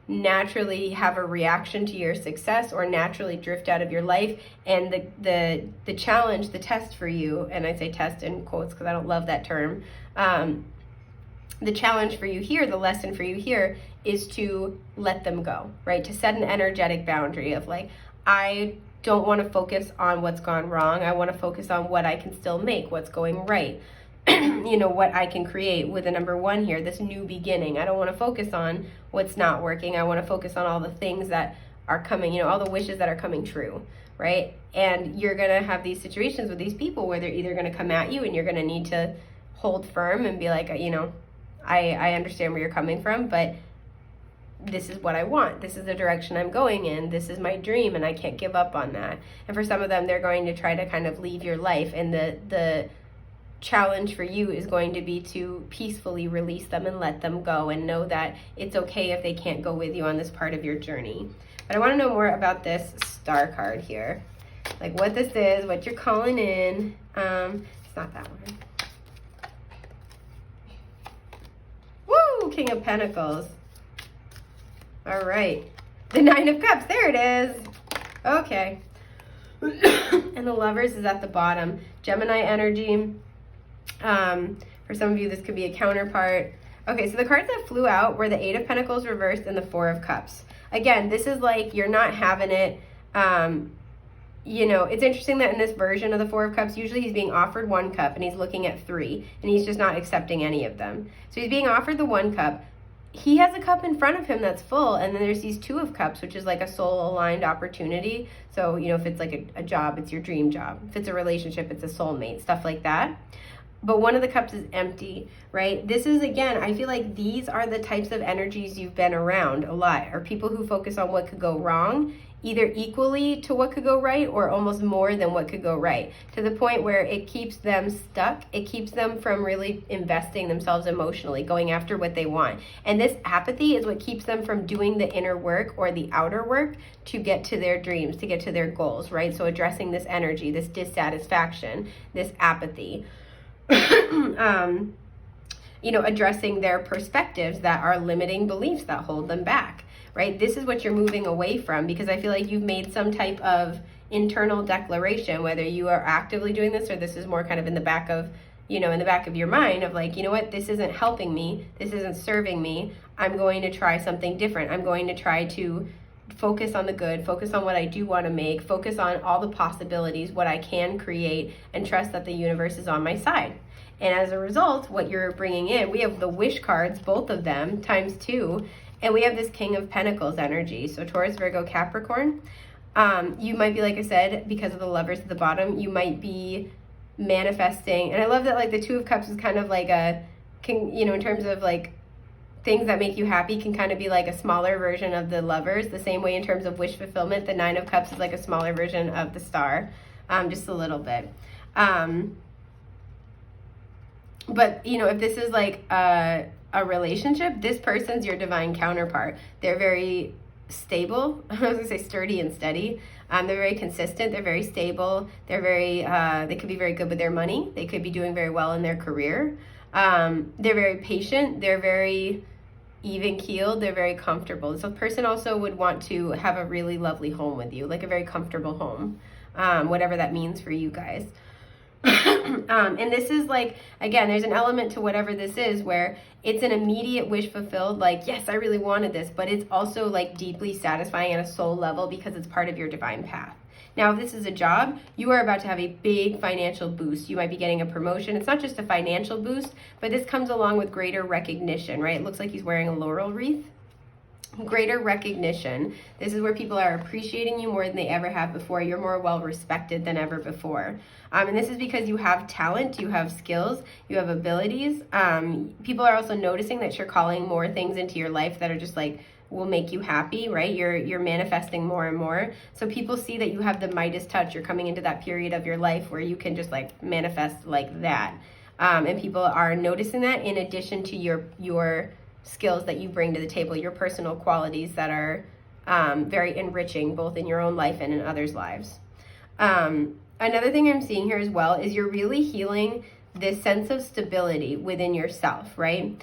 naturally have a reaction to your success or naturally drift out of your life. And the challenge, the test for you, and I say test in quotes because I don't love that term, the challenge for you here, the lesson for you here is to let them go, right? To set an energetic boundary of like, I don't want to focus on what's gone wrong. I want to focus on what I can still make, what's going right. You know, what I can create with the number 1 here, this new beginning. I don't want to focus on what's not working. I want to focus on all the things that are coming, you know, all the wishes that are coming true, right? And you're going to have these situations with these people where they're either going to come at you and you're going to need to hold firm and be like, you know, I understand where you're coming from, but this is what I want. This is the direction I'm going in. This is my dream, and I can't give up on that. And for some of them, they're going to try to kind of leave your life, and the challenge for you is going to be to peacefully release them and let them go, and know that it's okay if they can't go with you on this part of your journey. But I want to know more about this star card here, like what this is, what you're calling in. It's not that one. Woo! King of Pentacles. All right, the 9 of Cups, there it is. Okay. And the Lovers is at the bottom. Gemini energy. For some of you, this could be a counterpart. Okay, so the cards that flew out were the 8 of Pentacles reversed and the 4 of Cups. Again, this is like you're not having it. You know, it's interesting that in this version of the 4 of Cups, usually he's being offered 1 cup and he's looking at 3, and he's just not accepting any of them. So he's being offered the 1 cup. He has a cup in front of him that's full, and then there's these 2 of Cups, which is like a soul-aligned opportunity. So, you know, if it's like a job, it's your dream job. If it's a relationship, it's a soulmate, stuff like that. But 1 of the cups is empty, right? This is, again, I feel like these are the types of energies you've been around a lot, or people who focus on what could go wrong, either equally to what could go right or almost more than what could go right, to the point where it keeps them stuck. It keeps them from really investing themselves emotionally, going after what they want. And this apathy is what keeps them from doing the inner work or the outer work to get to their dreams, to get to their goals, right? So addressing this energy, this dissatisfaction, this apathy. You know, addressing their perspectives that are limiting beliefs that hold them back, right? This is what you're moving away from, because I feel like you've made some type of internal declaration, whether you are actively doing this or this is more kind of in the back of, you know, in the back of your mind of like, you know what, this isn't helping me, this isn't serving me, I'm going to try something different. I'm going to try to focus on the good, focus on what I do want to make, focus on all the possibilities, what I can create, and trust that the universe is on my side. And as a result, what you're bringing in, we have the wish cards, both of them, ×2, and we have this King of Pentacles energy. So Taurus, Virgo, Capricorn. You might be, like I said, because of the Lovers at the bottom, you might be manifesting. And I love that, like, the 2 of Cups is kind of like you know, in terms of, like, things that make you happy can kind of be like a smaller version of the Lovers. The same way in terms of wish fulfillment, the 9 of Cups is like a smaller version of the Star, just a little bit. But, you know, if this is like a relationship, this person's your divine counterpart. They're very stable. I was going to say sturdy and steady. They're very consistent. They're very stable. They're very, they could be very good with their money. They could be doing very well in their career. They're very patient. They're very even-keeled. They're very comfortable. So the person also would want to have a really lovely home with you, like a very comfortable home, whatever that means for you guys. And this is like, again, there's an element to whatever this is where it's an immediate wish fulfilled, like, yes, I really wanted this, but it's also like deeply satisfying at a soul level because it's part of your divine path. Now, if this is a job, you are about to have a big financial boost. You might be getting a promotion. It's not just a financial boost, but this comes along with greater recognition, right? It looks like he's wearing a laurel wreath. Greater recognition. This is where people are appreciating you more than they ever have before. You're more well respected than ever before. And this is because you have talent, you have skills, you have abilities. People are also noticing that you're calling more things into your life that are just like, will make you happy, right? You're manifesting more and more. So people see that you have the Midas touch. You're coming into that period of your life where you can just like manifest like that. And people are noticing that in addition to your skills that you bring to the table, your personal qualities that are very enriching both in your own life and in others' lives. Another thing I'm seeing here as well is you're really healing this sense of stability within yourself, right?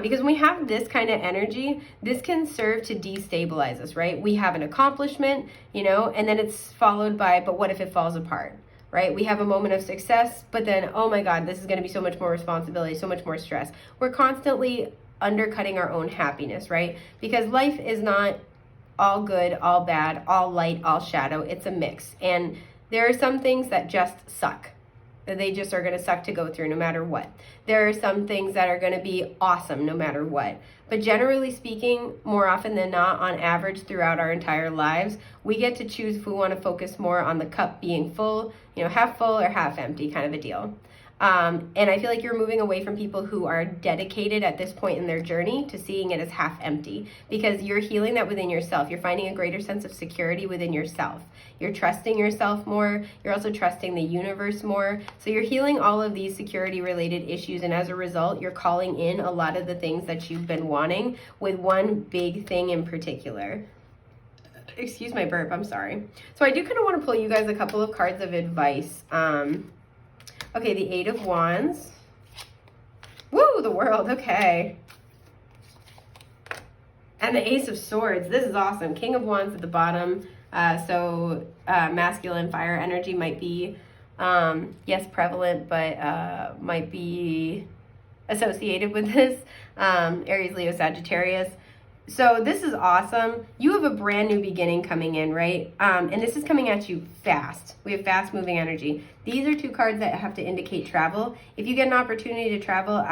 Because when we have this kind of energy, this can serve to destabilize us, right? We have an accomplishment, you know, and then it's followed by, but what if it falls apart, right? We have a moment of success, but then, oh my God, this is going to be so much more responsibility, so much more stress. We're constantly undercutting our own happiness, right? Because life is not all good, all bad, all light, all shadow. It's a mix. And there are some things that just suck. They just are going to suck to go through no matter what. There are some things that are going to be awesome no matter what. But generally speaking, more often than not, on average throughout our entire lives, we get to choose if we want to focus more on the cup being full, half full or half empty kind of a deal. And I feel like you're moving away from people who are dedicated at this point in their journey to seeing it as half empty, because you're healing that within yourself. You're finding a greater sense of security within yourself. You're trusting yourself more. You're also trusting the universe more. So you're healing all of these security related issues. And as a result, you're calling in a lot of the things that you've been wanting, with one big thing in particular. Excuse my burp, I'm sorry. So I do kind of want to pull you guys a couple of cards of advice. Okay, the Eight of Wands. Woo, the World, okay. And the Ace of Swords, this is awesome. King of Wands at the bottom. So masculine fire energy might be, yes, prevalent, but might be associated with this. Aries, Leo, Sagittarius. So this is awesome. You have a brand new beginning coming in, right? And this is coming at you fast. We have fast moving energy. These are two cards that have to indicate travel. If you get an opportunity to travel,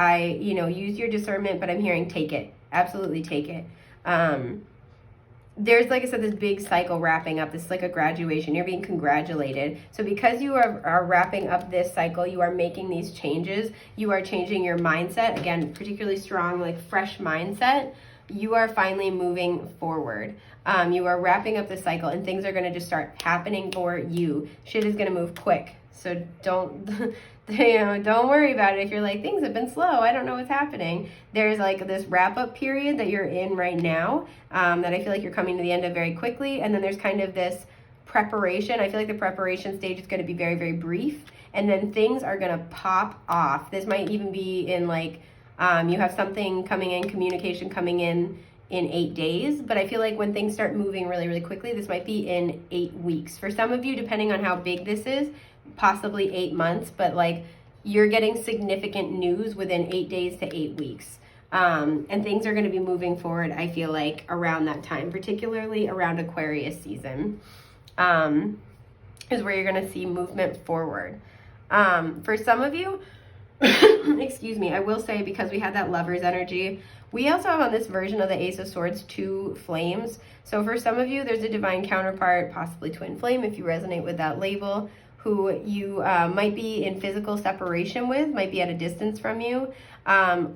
use your discernment, but I'm hearing take it. Absolutely take it. There's, like I said, this big cycle wrapping up. This is like a graduation. You're being congratulated. So because you are wrapping up this cycle, you are making these changes. You are changing your mindset. Again, particularly strong, like fresh mindset. You are finally moving forward. You are wrapping up the cycle, and things are going to just start happening for you. Shit is going to move quick. So don't worry about it if you're like, things have been slow, I don't know what's happening. There's like this wrap-up period that you're in right now that I feel like you're coming to the end of very quickly. And then there's kind of this preparation. I feel like the preparation stage is going to be very, very brief. And then things are going to pop off. This might even be in like, you have something coming in, communication coming in 8 days. But I feel like when things start moving really, really quickly, this might be in 8 weeks. For some of you, depending on how big this is, possibly 8 months. But like, you're getting significant news within 8 days to 8 weeks. And things are going to be moving forward, I feel like, around that time, particularly around Aquarius season, is where you're going to see movement forward. For some of you, excuse me, I will say, because we had that Lover's energy, we also have on this version of the Ace of Swords 2 flames. So for some of you, there's a divine counterpart, possibly twin flame if you resonate with that label, who you might be in physical separation with, might be at a distance from you,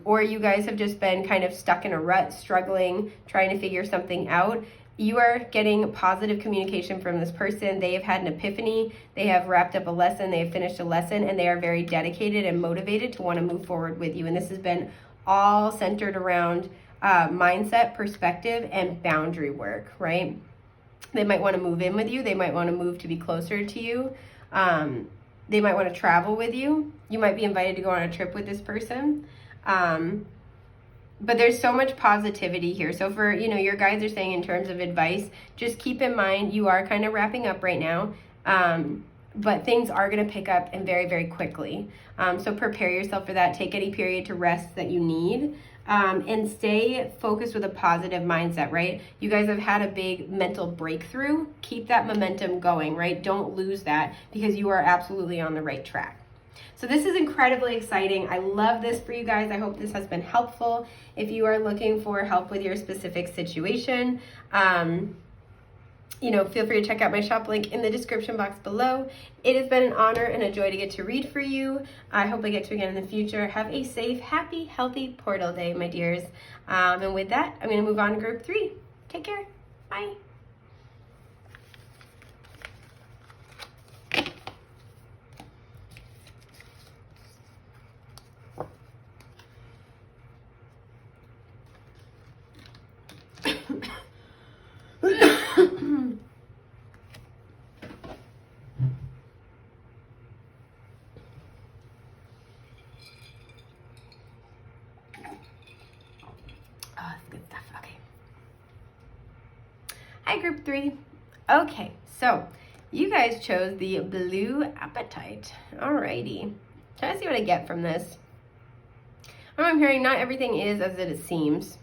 or you guys have just been kind of stuck in a rut, struggling, trying to figure something out. You are getting positive communication from this person. They have had an epiphany. They have wrapped up a lesson. They have finished a lesson, and they are very dedicated and motivated to want to move forward with you. And this has been all centered around mindset, perspective, and boundary work, right? They might want to move in with you. They might want to move to be closer to you. They might want to travel with you. You might be invited to go on a trip with this person. But there's so much positivity here. So for, your guides are saying in terms of advice, just keep in mind you are kind of wrapping up right now. But things are going to pick up and very, very quickly. So prepare yourself for that. Take any period to rest that you need. And stay focused with a positive mindset, right? You guys have had a big mental breakthrough. Keep that momentum going, right? Don't lose that, because you are absolutely on the right track. So this is incredibly exciting. I love this for you guys. I hope this has been helpful. If you are looking for help with your specific situation, feel free to check out my shop link in the description box below. It has been an honor and a joy to get to read for you. I hope I get to again in the future. Have a safe, happy, healthy portal day, my dears. And with that, I'm going to move on to group 3. Take care. Bye. Hi, group 3. Okay, so you guys chose the blue appetite. Alrighty. Try to see what I get from this. I'm hearing not everything is as it seems.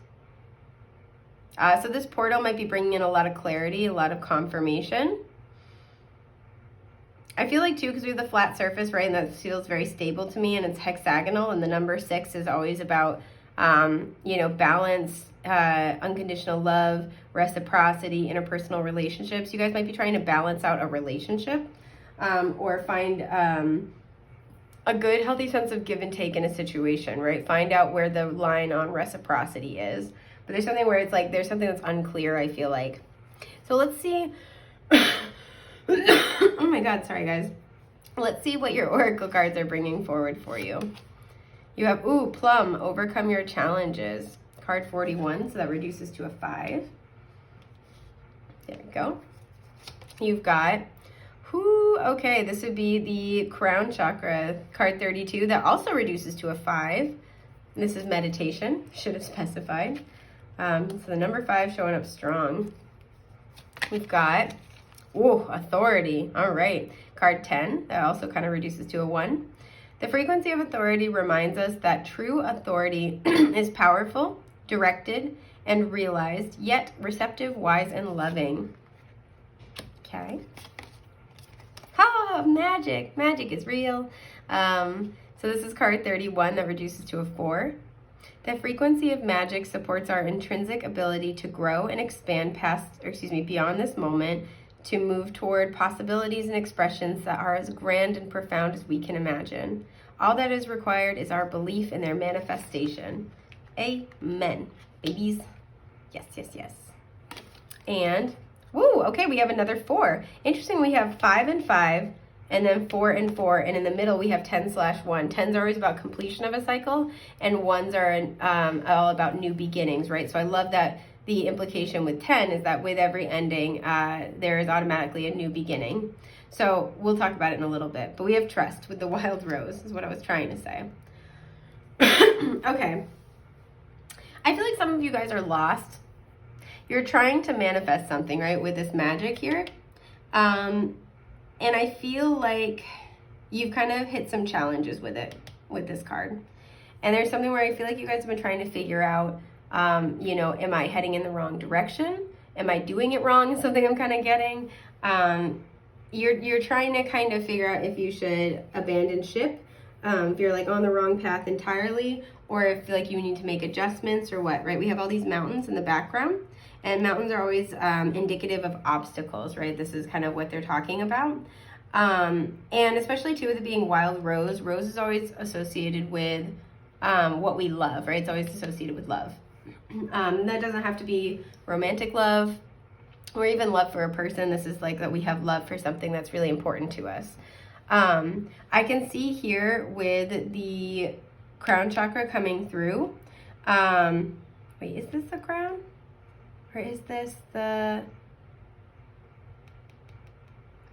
So this portal might be bringing in a lot of clarity, a lot of confirmation. I feel like too, because we have the flat surface, right, and that feels very stable to me, and it's hexagonal, and the number 6 is always about, you know, balance, unconditional love, reciprocity, interpersonal relationships. You guys might be trying to balance out a relationship, or find a good, healthy sense of give and take in a situation, right? Find out where the line on reciprocity is. But there's something where it's like, there's something that's unclear, I feel like. So let's see. Oh my God, sorry guys. Let's see what your oracle cards are bringing forward for you. You have, ooh, plum, overcome your challenges. Card 41, so that reduces to a 5. There we go. You've got, okay, this would be the crown chakra, card 32, that also reduces to a 5. This is meditation, should have specified. So the number 5 showing up strong. We've got, authority. All right. Card 10, that also kind of reduces to a 1. The frequency of authority reminds us that true authority is powerful, directed, and realized, yet receptive, wise, and loving. Okay. Magic. Magic is real. So this is card 31 that reduces to a 4. The frequency of magic supports our intrinsic ability to grow and expand beyond this moment, to move toward possibilities and expressions that are as grand and profound as we can imagine. All that is required is our belief in their manifestation. Amen, babies. Yes, yes, yes. And, okay, we have another 4. Interesting, we have 5 and 5, and then 4 and 4, and in the middle we have 10/1. 10s are always about completion of a cycle, and 1s are all about new beginnings, right? So I love that the implication with 10 is that with every ending, there is automatically a new beginning. So we'll talk about it in a little bit, but we have trust with the wild rose, is what I was trying to say. Okay. I feel like some of you guys are lost. You're trying to manifest something, right, with this magic here. And I feel like you've kind of hit some challenges with it, with this card. And there's something where I feel like you guys have been trying to figure out, you know, am I heading in the wrong direction? Am I doing it wrong? Is something I'm kind of getting. You're trying to kind of figure out if you should abandon ship, if you're like on the wrong path entirely, or if like you need to make adjustments or what, right? We have all these mountains in the background, and mountains are always indicative of obstacles, right? This is kind of what they're talking about. And especially too with it being wild rose, rose is always associated with what we love, right? It's always associated with love. That doesn't have to be romantic love or even love for a person. This is like that we have love for something that's really important to us. I can see here with the crown chakra coming through. Wait, is this the crown? Or is this the...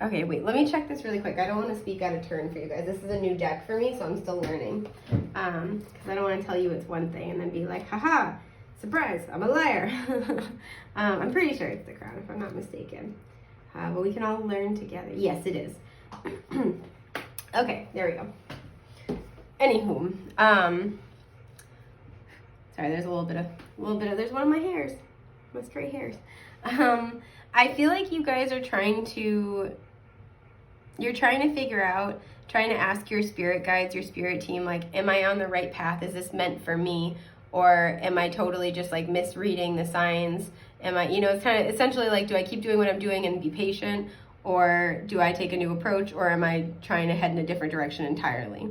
Okay, wait, let me check this really quick. I don't want to speak out of turn for you guys. This is a new deck for me, so I'm still learning. Because I don't want to tell you it's one thing and then be like, haha, surprise, I'm a liar. I'm pretty sure it's the crown, if I'm not mistaken. But we can all learn together. Yes, it is. Okay, there we go. Anywho, sorry, there's a little bit of, there's one of my hairs, my stray hairs. I feel like you guys are trying to figure out, trying to ask your spirit guides, your spirit team, like, am I on the right path? Is this meant for me? Or am I totally just like misreading the signs? Am I, you know, it's kind of essentially like, do I keep doing what I'm doing and be patient? Or do I take a new approach? Or am I trying to head in a different direction entirely?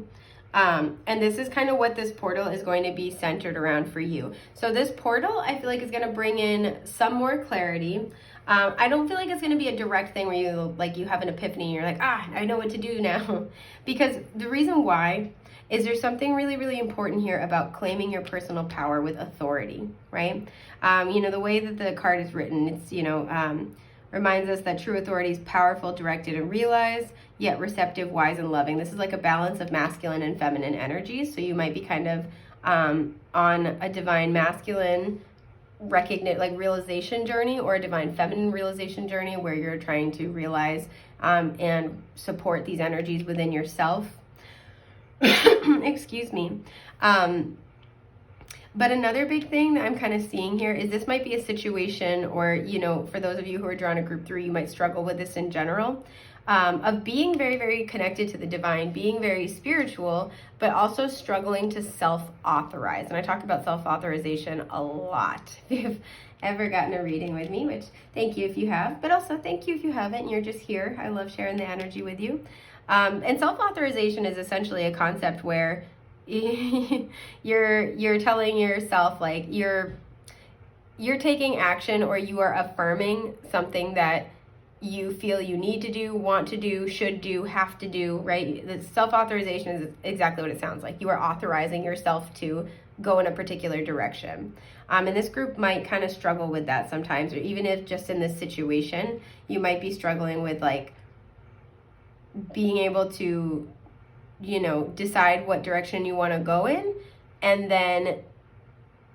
And this is kind of what this portal is going to be centered around for you. So this portal, I feel like, is going to bring in some more clarity. I don't feel like it's going to be a direct thing where you have an epiphany and you're like, I know what to do now. Because the reason why is there's something really, really important here about claiming your personal power with authority, right? You know, the way that the card is written, it's, you know, reminds us that true authority is powerful, directed, and realized, yet receptive, wise, and loving. This is like a balance of masculine and feminine energies. So you might be kind of on a divine masculine realization journey, or a divine feminine realization journey where you're trying to realize and support these energies within yourself. Excuse me. But another big thing that I'm kind of seeing here is this might be a situation, or, you know, for those of you who are drawn to group 3, you might struggle with this in general, of being very, very connected to the divine, being very spiritual, but also struggling to self-authorize. And I talk about self-authorization a lot. If you've ever gotten a reading with me, which thank you if you have, but also thank you if you haven't, you're just here. I love sharing the energy with you. And self-authorization is essentially a concept where you're telling yourself, like, you're taking action, or you are affirming something that you feel you need to do, want to do, should do, have to do, right? The self-authorization is exactly what it sounds like. You are authorizing yourself to go in a particular direction. And this group might kind of struggle with that sometimes, or even if just in this situation, you might be struggling with, like, being able to, you know, decide what direction you want to go in, and then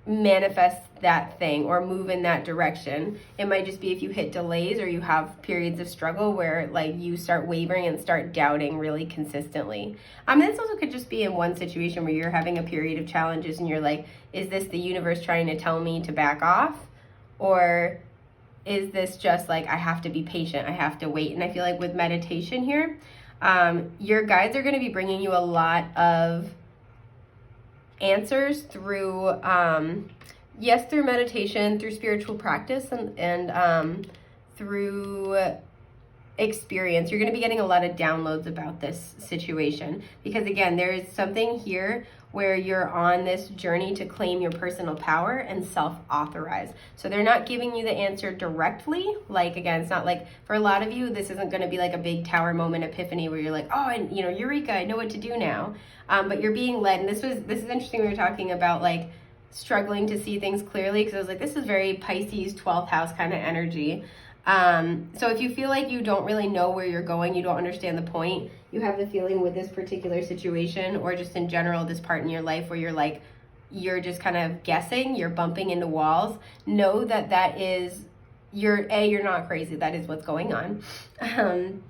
manifest that thing or move in that direction. It might just be if you hit delays, or you have periods of struggle where, like, you start wavering and start doubting really consistently. This also could just be in one situation where you're having a period of challenges and you're like, is this the universe trying to tell me to back off? Or is this just like, I have to be patient, I have to wait? And I feel like with meditation here, your guides are going to be bringing you a lot of answers through, yes, through meditation, through spiritual practice, and through experience. You're going to be getting a lot of downloads about this situation, because again, there is something here where you're on this journey to claim your personal power and self-authorize. So they're not giving you the answer directly. Like, again, it's not like, for a lot of you, this isn't going to be like a big tower moment epiphany where you're like, oh, and, you know, eureka, I know what to do now. But you're being led. And this is interesting. We were talking about, like, struggling to see things clearly, because I was like, this is very Pisces 12th house kind of energy. So if you feel like you don't really know where you're going, you don't understand the point, you have the feeling with this particular situation, or just in general, this part in your life where you're like, you're just kind of guessing, you're bumping into walls, know that that is, you're not crazy. That is what's going on. And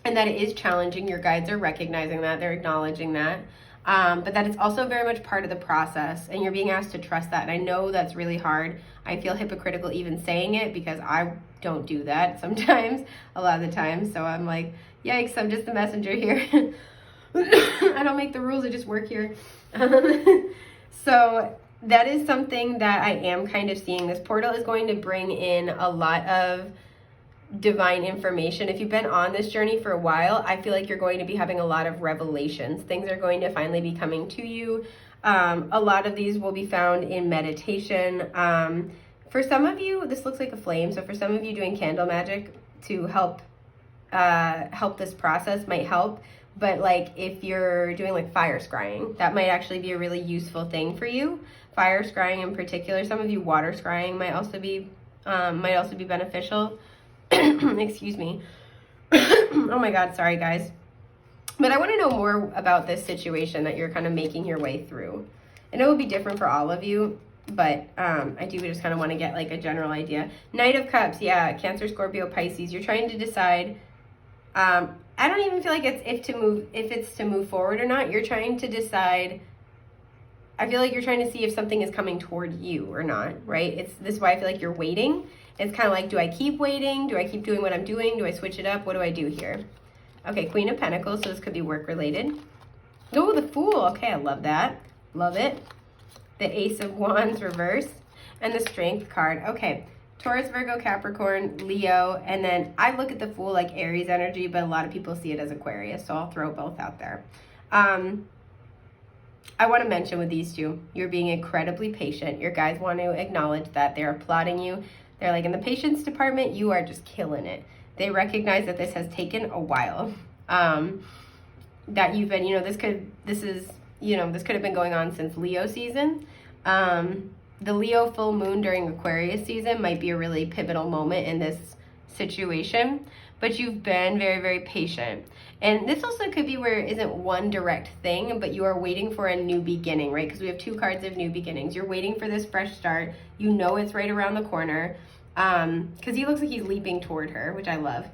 that it is challenging. Your guides are recognizing that, they're acknowledging that. But that it's also very much part of the process, and you're being asked to trust that. And I know that's really hard. I feel hypocritical even saying it, because I don't do that sometimes, a lot of the time. So I'm like, yikes, I'm just the messenger here. I don't make the rules, I just work here. So that is something that I am kind of seeing. This portal is going to bring in a lot of divine information. If you've been on this journey for a while, I feel like you're going to be having a lot of revelations. Things are going to finally be coming to you. A lot of these will be found in meditation. For some of you, this looks like a flame. So for some of you, doing candle magic to help this process might help. But like, if you're doing like fire scrying, that might actually be a really useful thing for you. Fire scrying in particular. Some of you, water scrying might also be beneficial. Excuse me. Oh my God, sorry guys. But I want to know more about this situation that you're kind of making your way through. And it will be different for all of you, but I do just kind of want to get like a general idea. Knight of Cups, yeah, Cancer, Scorpio, Pisces. You're trying to decide. I don't even feel like it's if it's to move forward or not. You're trying to decide. I feel like you're trying to see if something is coming toward you or not, right? This is why I feel like you're waiting. It's kind of like, do I keep waiting? Do I keep doing what I'm doing? Do I switch it up? What do I do here? Okay, Queen of Pentacles, so this could be work related. Oh, the Fool. Okay, I love that. Love it. The Ace of Wands reversed, and the Strength card. Okay, Taurus, Virgo, Capricorn, Leo, and then I look at the Fool like Aries energy, but a lot of people see it as Aquarius, so I'll throw both out there. I want to mention with these two, you're being incredibly patient. Your guys want to acknowledge that. They're applauding you. They're like, in the patience department, you are just killing it. They recognize that this has taken a while. That you've been, this could have been going on since Leo season. The Leo full moon during Aquarius season might be a really pivotal moment in this situation, but you've been very, very patient. And this also could be where it isn't one direct thing, but you are waiting for a new beginning, right? Because we have two cards of new beginnings. You're waiting for this fresh start. You know it's right around the corner. Because he looks like he's leaping toward her, which I love.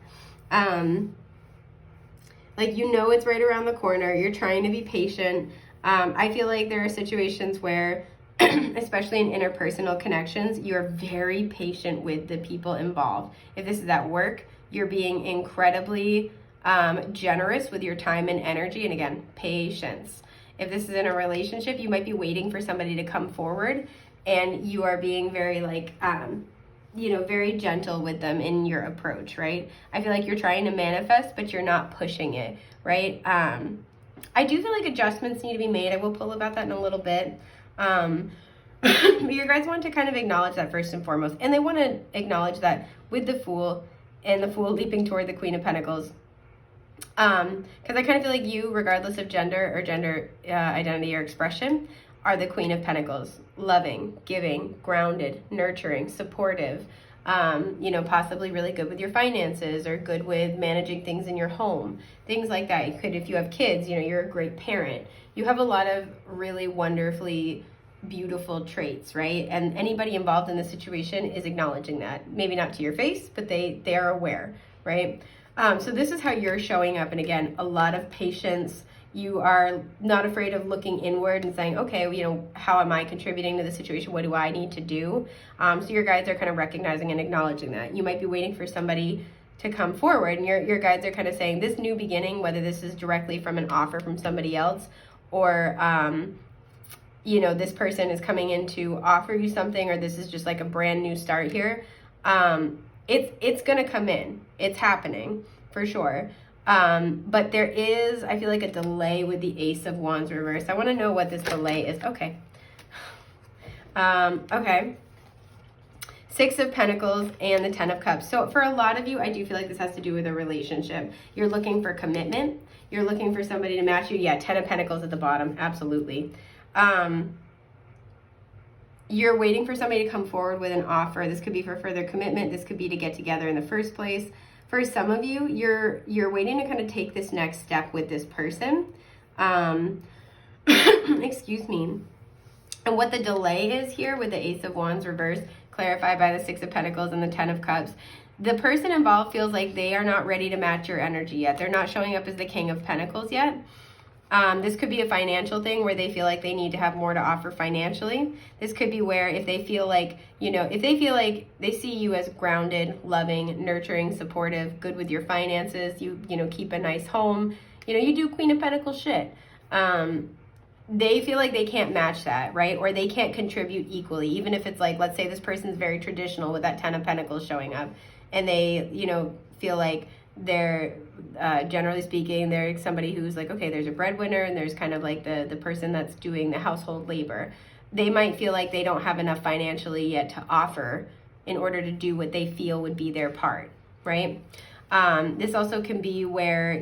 Like, it's right around the corner. You're trying to be patient. I feel like there are situations where especially in interpersonal connections, you're very patient with the people involved. If this is at work, you're being incredibly generous with your time and energy, and again, patience. If this is in a relationship, you might be waiting for somebody to come forward, and you are being very like, very gentle with them in your approach, right? I feel like you're trying to manifest, but you're not pushing it, right? I do feel like adjustments need to be made. I will pull about that in a little bit. But your guys want to kind of acknowledge that first and foremost. And they want to acknowledge that with the Fool, and the Fool leaping toward the Queen of Pentacles. Because I kind of feel like you, regardless of gender or gender identity or expression, are the Queen of Pentacles. Loving, giving, grounded, nurturing, supportive, possibly really good with your finances or good with managing things in your home, things like that. You could, if you have kids, you're a great parent. You have a lot of really wonderfully beautiful traits, right? And anybody involved in the situation is acknowledging that. Maybe not to your face, but they are aware, right? So this is how you're showing up. And again, a lot of patience. You are not afraid of looking inward and saying, okay, how am I contributing to the situation? What do I need to do? So your guides are kind of recognizing and acknowledging that. You might be waiting for somebody to come forward, and your guides are kind of saying this new beginning, whether this is directly from an offer from somebody else or, this person is coming in to offer you something, or this is just like a brand new start here. It's going to come in. It's happening for sure. But there is, I feel like, a delay with the Ace of Wands reversed. I want to know what this delay is. Okay. Okay. Six of Pentacles and the Ten of Cups. So for a lot of you, I do feel like this has to do with a relationship. You're looking for commitment. You're looking for somebody to match you. Yeah, Ten of Pentacles at the bottom. Absolutely. You're waiting for somebody to come forward with an offer. This could be for further commitment. This could be to get together in the first place. For some of you, you're waiting to kind of take this next step with this person. Excuse me. And what the delay is here with the Ace of Wands reversed, clarified by the Six of Pentacles and the Ten of Cups. The person involved feels like they are not ready to match your energy yet. They're not showing up as the King of Pentacles yet. This could be a financial thing where they feel like they need to have more to offer financially. This could be where if they feel like, if they feel like they see you as grounded, loving, nurturing, supportive, good with your finances, you keep a nice home, you do Queen of Pentacles shit. They feel like they can't match that, right? Or they can't contribute equally, even if it's like, let's say this person's very traditional with that Ten of Pentacles showing up, and they, feel like they're, generally speaking, they're somebody who's like, okay, there's a breadwinner and there's kind of like the person that's doing the household labor. They might feel like they don't have enough financially yet to offer in order to do what they feel would be their part, right? This also can be where,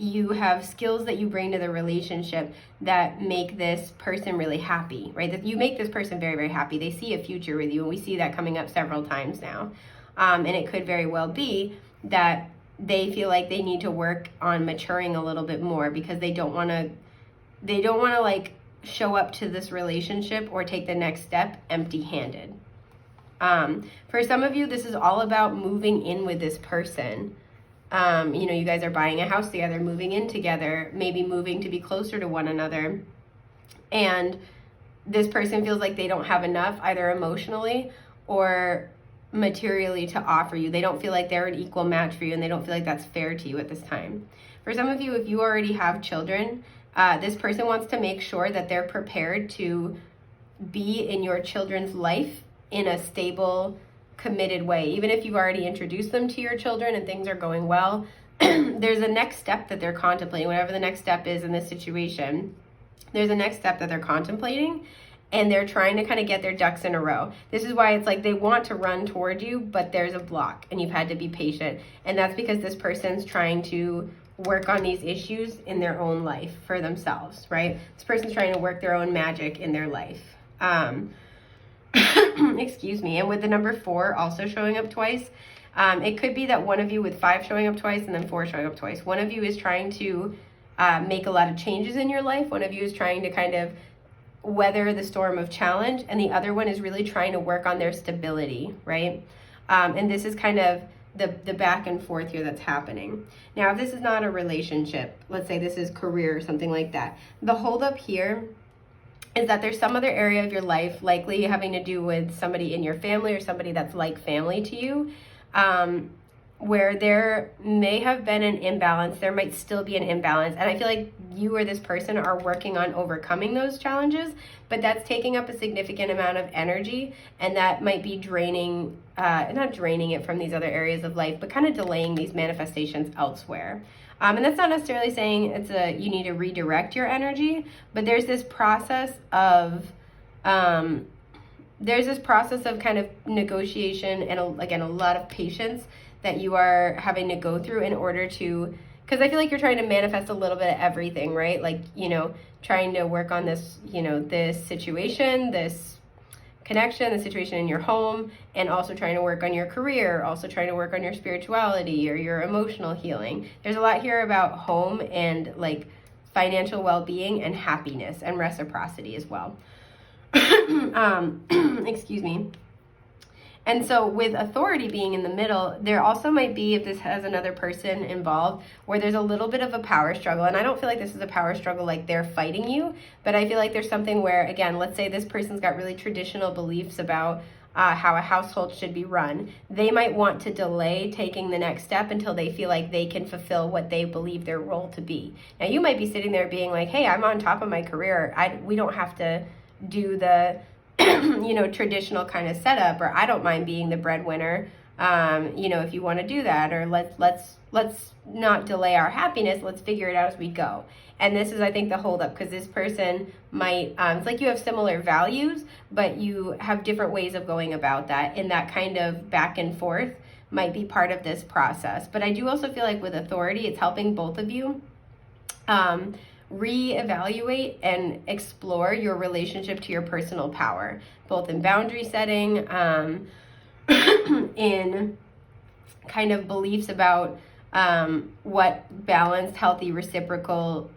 you have skills that you bring to the relationship that make this person really happy, right? That you make this person very, very happy. They see a future with you, and we see that coming up several times now. And it could very well be that they feel like they need to work on maturing a little bit more because they don't want to like show up to this relationship or take the next step empty-handed. For some of you, this is all about moving in with this person. You guys are buying a house together, moving in together, maybe moving to be closer to one another. And this person feels like they don't have enough, either emotionally or materially, to offer you. They don't feel like they're an equal match for you, and they don't feel like that's fair to you at this time. For some of you, if you already have children, this person wants to make sure that they're prepared to be in your children's life in a stable, committed way. Even if you've already introduced them to your children and things are going well, there's a next step that they're contemplating. Whatever the next step is in this situation, there's a next step that they're contemplating, and they're trying to kind of get their ducks in a row. This is why it's like they want to run toward you, but there's a block, and you've had to be patient. And that's because this person's trying to work on these issues in their own life for themselves, right? This person's trying to work their own magic in their life. Excuse me. And with the number 4 also showing up twice, it could be that one of you with 5 showing up twice and then 4 showing up twice. One of you is trying to make a lot of changes in your life. One of you is trying to kind of weather the storm of challenge, and the other one is really trying to work on their stability, right? And this is kind of the back and forth here that's happening. Now, if this is not a relationship, let's say this is career or something like that, the holdup here is that there's some other area of your life, likely having to do with somebody in your family or somebody that's like family to you, where there may have been an imbalance. There might still be an imbalance. And I feel like you or this person are working on overcoming those challenges, but that's taking up a significant amount of energy, and that might be draining, not draining it from these other areas of life, but kind of delaying these manifestations elsewhere. And that's not necessarily saying you need to redirect your energy, but there's this process of kind of negotiation and again, a lot of patience that you are having to go through in order to, because I feel like you're trying to manifest a little bit of everything, right? Like, trying to work on this, this situation, this connection, the situation in your home, and also trying to work on your career, also trying to work on your spirituality or your emotional healing. There's a lot here about home and like financial well-being and happiness and reciprocity as well. Excuse me. And so with authority being in the middle, there also might be, if this has another person involved, where there's a little bit of a power struggle. And I don't feel like this is a power struggle like they're fighting you, but I feel like there's something where, again, let's say this person's got really traditional beliefs about how a household should be run. They might want to delay taking the next step until they feel like they can fulfill what they believe their role to be. Now, you might be sitting there being like, hey, I'm on top of my career. We don't have to do the traditional kind of setup, or I don't mind being the breadwinner. If you want to do that, or let's not delay our happiness. Let's figure it out as we go. And this is, I think, the holdup, because this person might, it's like you have similar values, but you have different ways of going about that. And that kind of back and forth might be part of this process. But I do also feel like with authority, it's helping both of you reevaluate and explore your relationship to your personal power, both in boundary setting, in kind of beliefs about what balanced, healthy, reciprocal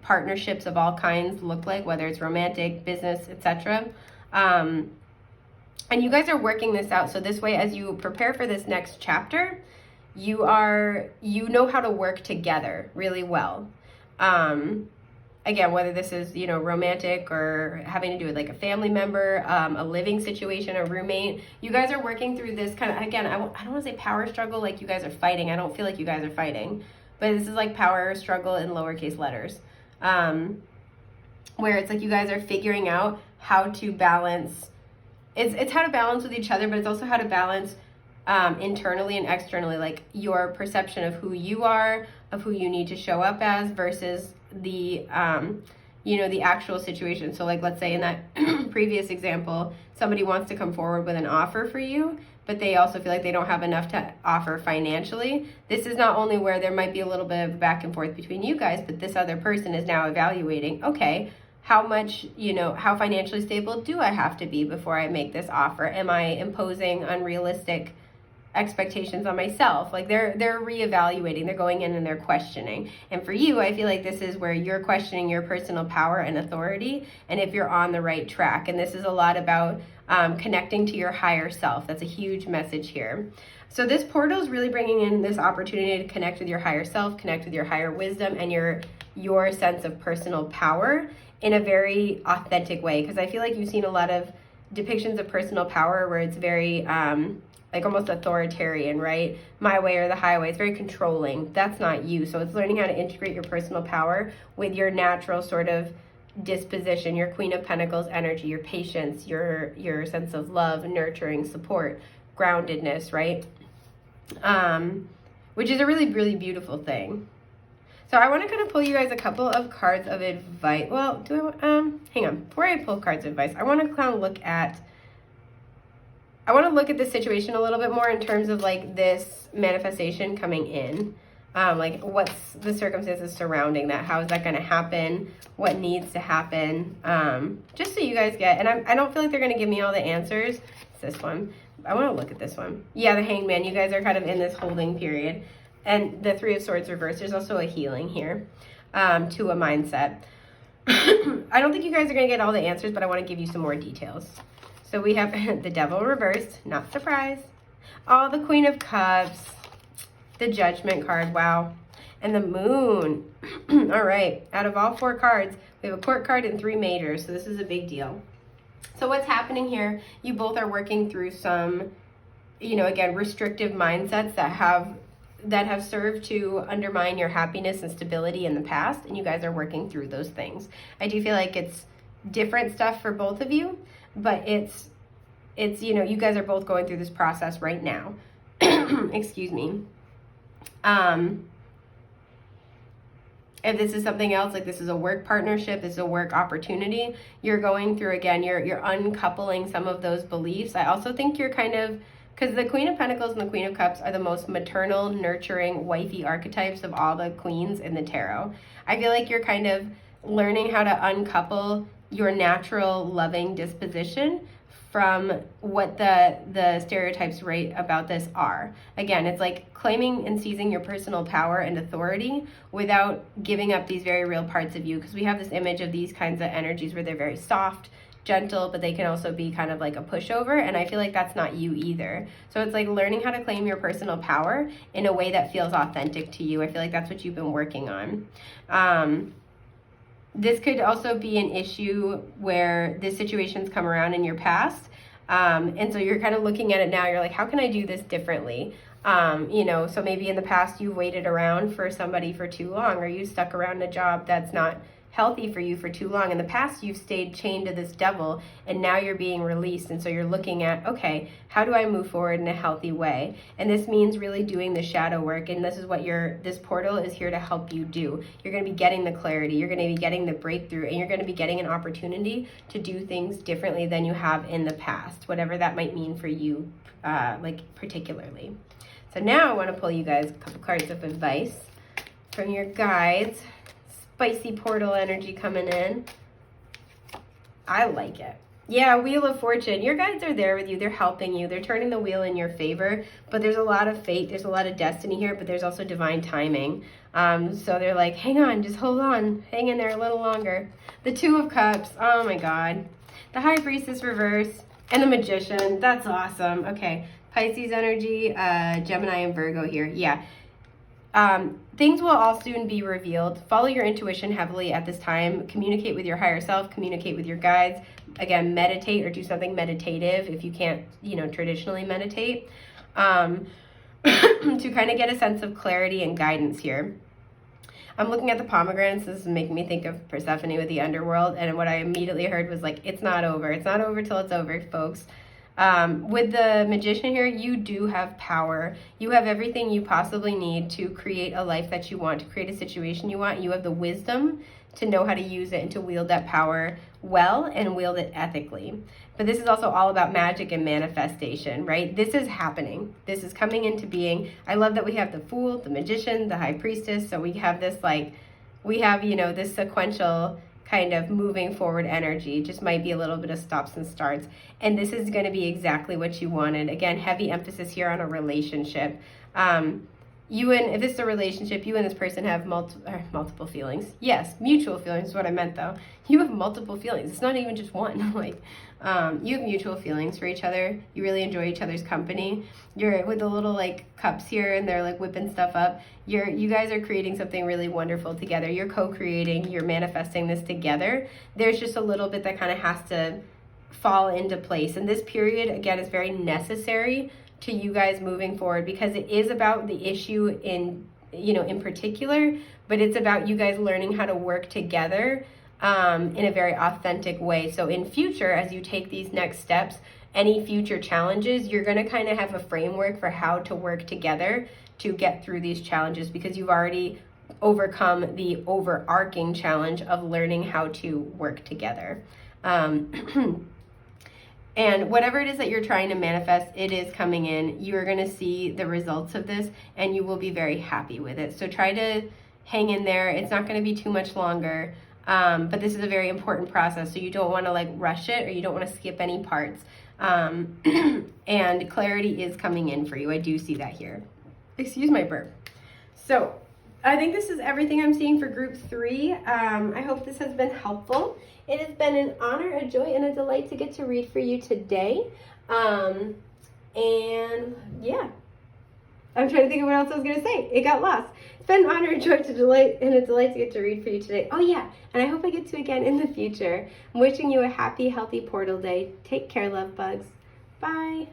partnerships of all kinds look like, whether it's romantic, business, etc. And you guys are working this out. So this way, as you prepare for this next chapter, you know how to work together really well. Again, whether this is, romantic or having to do with like a family member, a living situation, a roommate, you guys are working through this kind of, again, I don't want to say power struggle like you guys are fighting. I don't feel like you guys are fighting, but this is like power struggle in lowercase letters, where it's like you guys are figuring out how to balance. It's how to balance with each other, but it's also how to balance internally and externally, like your perception of who you are, of who you need to show up as versus the the actual situation. So like, let's say in that previous example, somebody wants to come forward with an offer for you, but they also feel like they don't have enough to offer financially. This is not only where there might be a little bit of back and forth between you guys, but this other person is now evaluating, okay, how much, how financially stable do I have to be before I make this offer? Am I imposing unrealistic expectations on myself? Like they're reevaluating, they're going in and they're questioning. And for you, I feel like this is where you're questioning your personal power and authority, and if you're on the right track. And this is a lot about connecting to your higher self. That's a huge message here. So this portal is really bringing in this opportunity to connect with your higher self, connect with your higher wisdom and your sense of personal power in a very authentic way. Because I feel like you've seen a lot of depictions of personal power where it's very like almost authoritarian, right? My way or the highway. It's very controlling. That's not you. So it's learning how to integrate your personal power with your natural sort of disposition, your Queen of Pentacles energy, your patience, your sense of love, nurturing, support, groundedness, right? Which is a really, really beautiful thing. So I want to kind of pull you guys a couple of cards of advice. Well, hang on. Before I pull cards of advice, I want to kind of look at the situation a little bit more in terms of like this manifestation coming in. Like what's the circumstances surrounding that? How is that going to happen? What needs to happen? Just so you guys get, and I don't feel like they're going to give me all the answers. It's this one. I want to look at this one. Yeah, the Hanged Man. You guys are kind of in this holding period. And the Three of Swords reversed. There's also a healing here to a mindset. I don't think you guys are going to get all the answers, but I want to give you some more details. So we have the Devil reversed, not surprised. Oh, the Queen of Cups, the Judgment card, wow. And the Moon. All right, out of all four cards, We have a court card and 3 majors, so this is a big deal. So what's happening here, you both are working through some, you know, again, restrictive mindsets that have served to undermine your happiness and stability in the past, and you guys are working through those things. I do feel like it's different stuff for both of you, but it's you know, you guys are both going through this process right now. Excuse me. If this is something else, like this is a work partnership, this is a work opportunity, you're going through, again, you're uncoupling some of those beliefs. I also think you're kind of, because the Queen of Pentacles and the Queen of Cups are the most maternal, nurturing, wifey archetypes of all the queens in the tarot. I feel like you're kind of learning how to uncouple your natural loving disposition from what the stereotypes right about this are. Again, it's like claiming and seizing your personal power and authority without giving up these very real parts of you, because we have this image of these kinds of energies where they're very soft, gentle, but they can also be kind of like a pushover, and I feel like that's not you either. So it's like learning how to claim your personal power in a way that feels authentic to you. I feel like that's what you've been working on. This could also be an issue where this situation's come around in your past. And so you're kind of looking at it now, you're like, how can I do this differently? You know, so maybe in the past you waited around for somebody for too long, or you stuck around a job that's not healthy for you for too long. In the past, you've stayed chained to this devil, and now you're being released. And so you're looking at, okay, how do I move forward in a healthy way? And this means really doing the shadow work. And this is what this portal is here to help you do. You're going to be getting the clarity. You're going to be getting the breakthrough, and you're going to be getting an opportunity to do things differently than you have in the past, whatever that might mean for you, like particularly. So now I want to pull you guys a couple cards of advice from your guides. Spicy portal energy coming in. I like it. Yeah, Wheel of Fortune. Your guides are there with you. They're helping you. They're turning the wheel in your favor. But there's a lot of fate. There's a lot of destiny here, but there's also divine timing. So they're like, hang on, just hold on. Hang in there a little longer. The Two of Cups. Oh my God. The High Priestess reverse. And the Magician. That's awesome. Okay. Pisces energy. Gemini and Virgo here. Yeah. Things will all soon be revealed. Follow your intuition heavily at this time. Communicate with your higher self. Communicate with your guides. Again, meditate or do something meditative if you can't, you know, traditionally meditate. To kind of get a sense of clarity and guidance here. I'm looking at the pomegranates. This is making me think of Persephone with the underworld. And what I immediately heard was like, it's not over. It's not over till it's over, folks. With the Magician here, you do have power. You have everything you possibly need to create a life that you want, to create a situation you want. You have the wisdom to know how to use it and to wield that power well and wield it ethically. But this is also all about magic and manifestation, right? This is happening. This is coming into being. I love that we have the Fool, the Magician, the High Priestess. So we have this you know, this sequential kind of moving forward energy. Just might be a little bit of stops and starts. And this is going to be exactly what you wanted. Again, heavy emphasis here on a relationship. If this is a relationship, you and this person have multiple feelings. Yes, mutual feelings is what I meant though. You have multiple feelings. It's not even just one. You have mutual feelings for each other. You really enjoy each other's company. You're with the little like cups here and they're like whipping stuff up. You guys are creating something really wonderful together. You're co-creating, you're manifesting this together. There's just a little bit that kind of has to fall into place. And this period, again, is very necessary to you guys moving forward, because it is about the issue in particular, but it's about you guys learning how to work together in a very authentic way. So in future, as you take these next steps, any future challenges, you're going to kind of have a framework for how to work together to get through these challenges, because you've already overcome the overarching challenge of learning how to work together. And whatever it is that you're trying to manifest, it is coming in. You are going to see the results of this, and you will be very happy with it. So try to hang in there. It's not going to be too much longer, but this is a very important process. So you don't want to like rush it, or you don't want to skip any parts. And clarity is coming in for you. I do see that here. Excuse my burp. So I think this is everything I'm seeing for group 3. I hope this has been helpful. It has been an honor, a joy, and a delight to get to read for you today. And yeah, I'm trying to think of what else I was going to say. It got lost. It's been an honor, joy, to delight, and a delight to get to read for you today. Oh yeah, and I hope I get to again in the future. I'm wishing you a happy, healthy portal day. Take care, love bugs. Bye.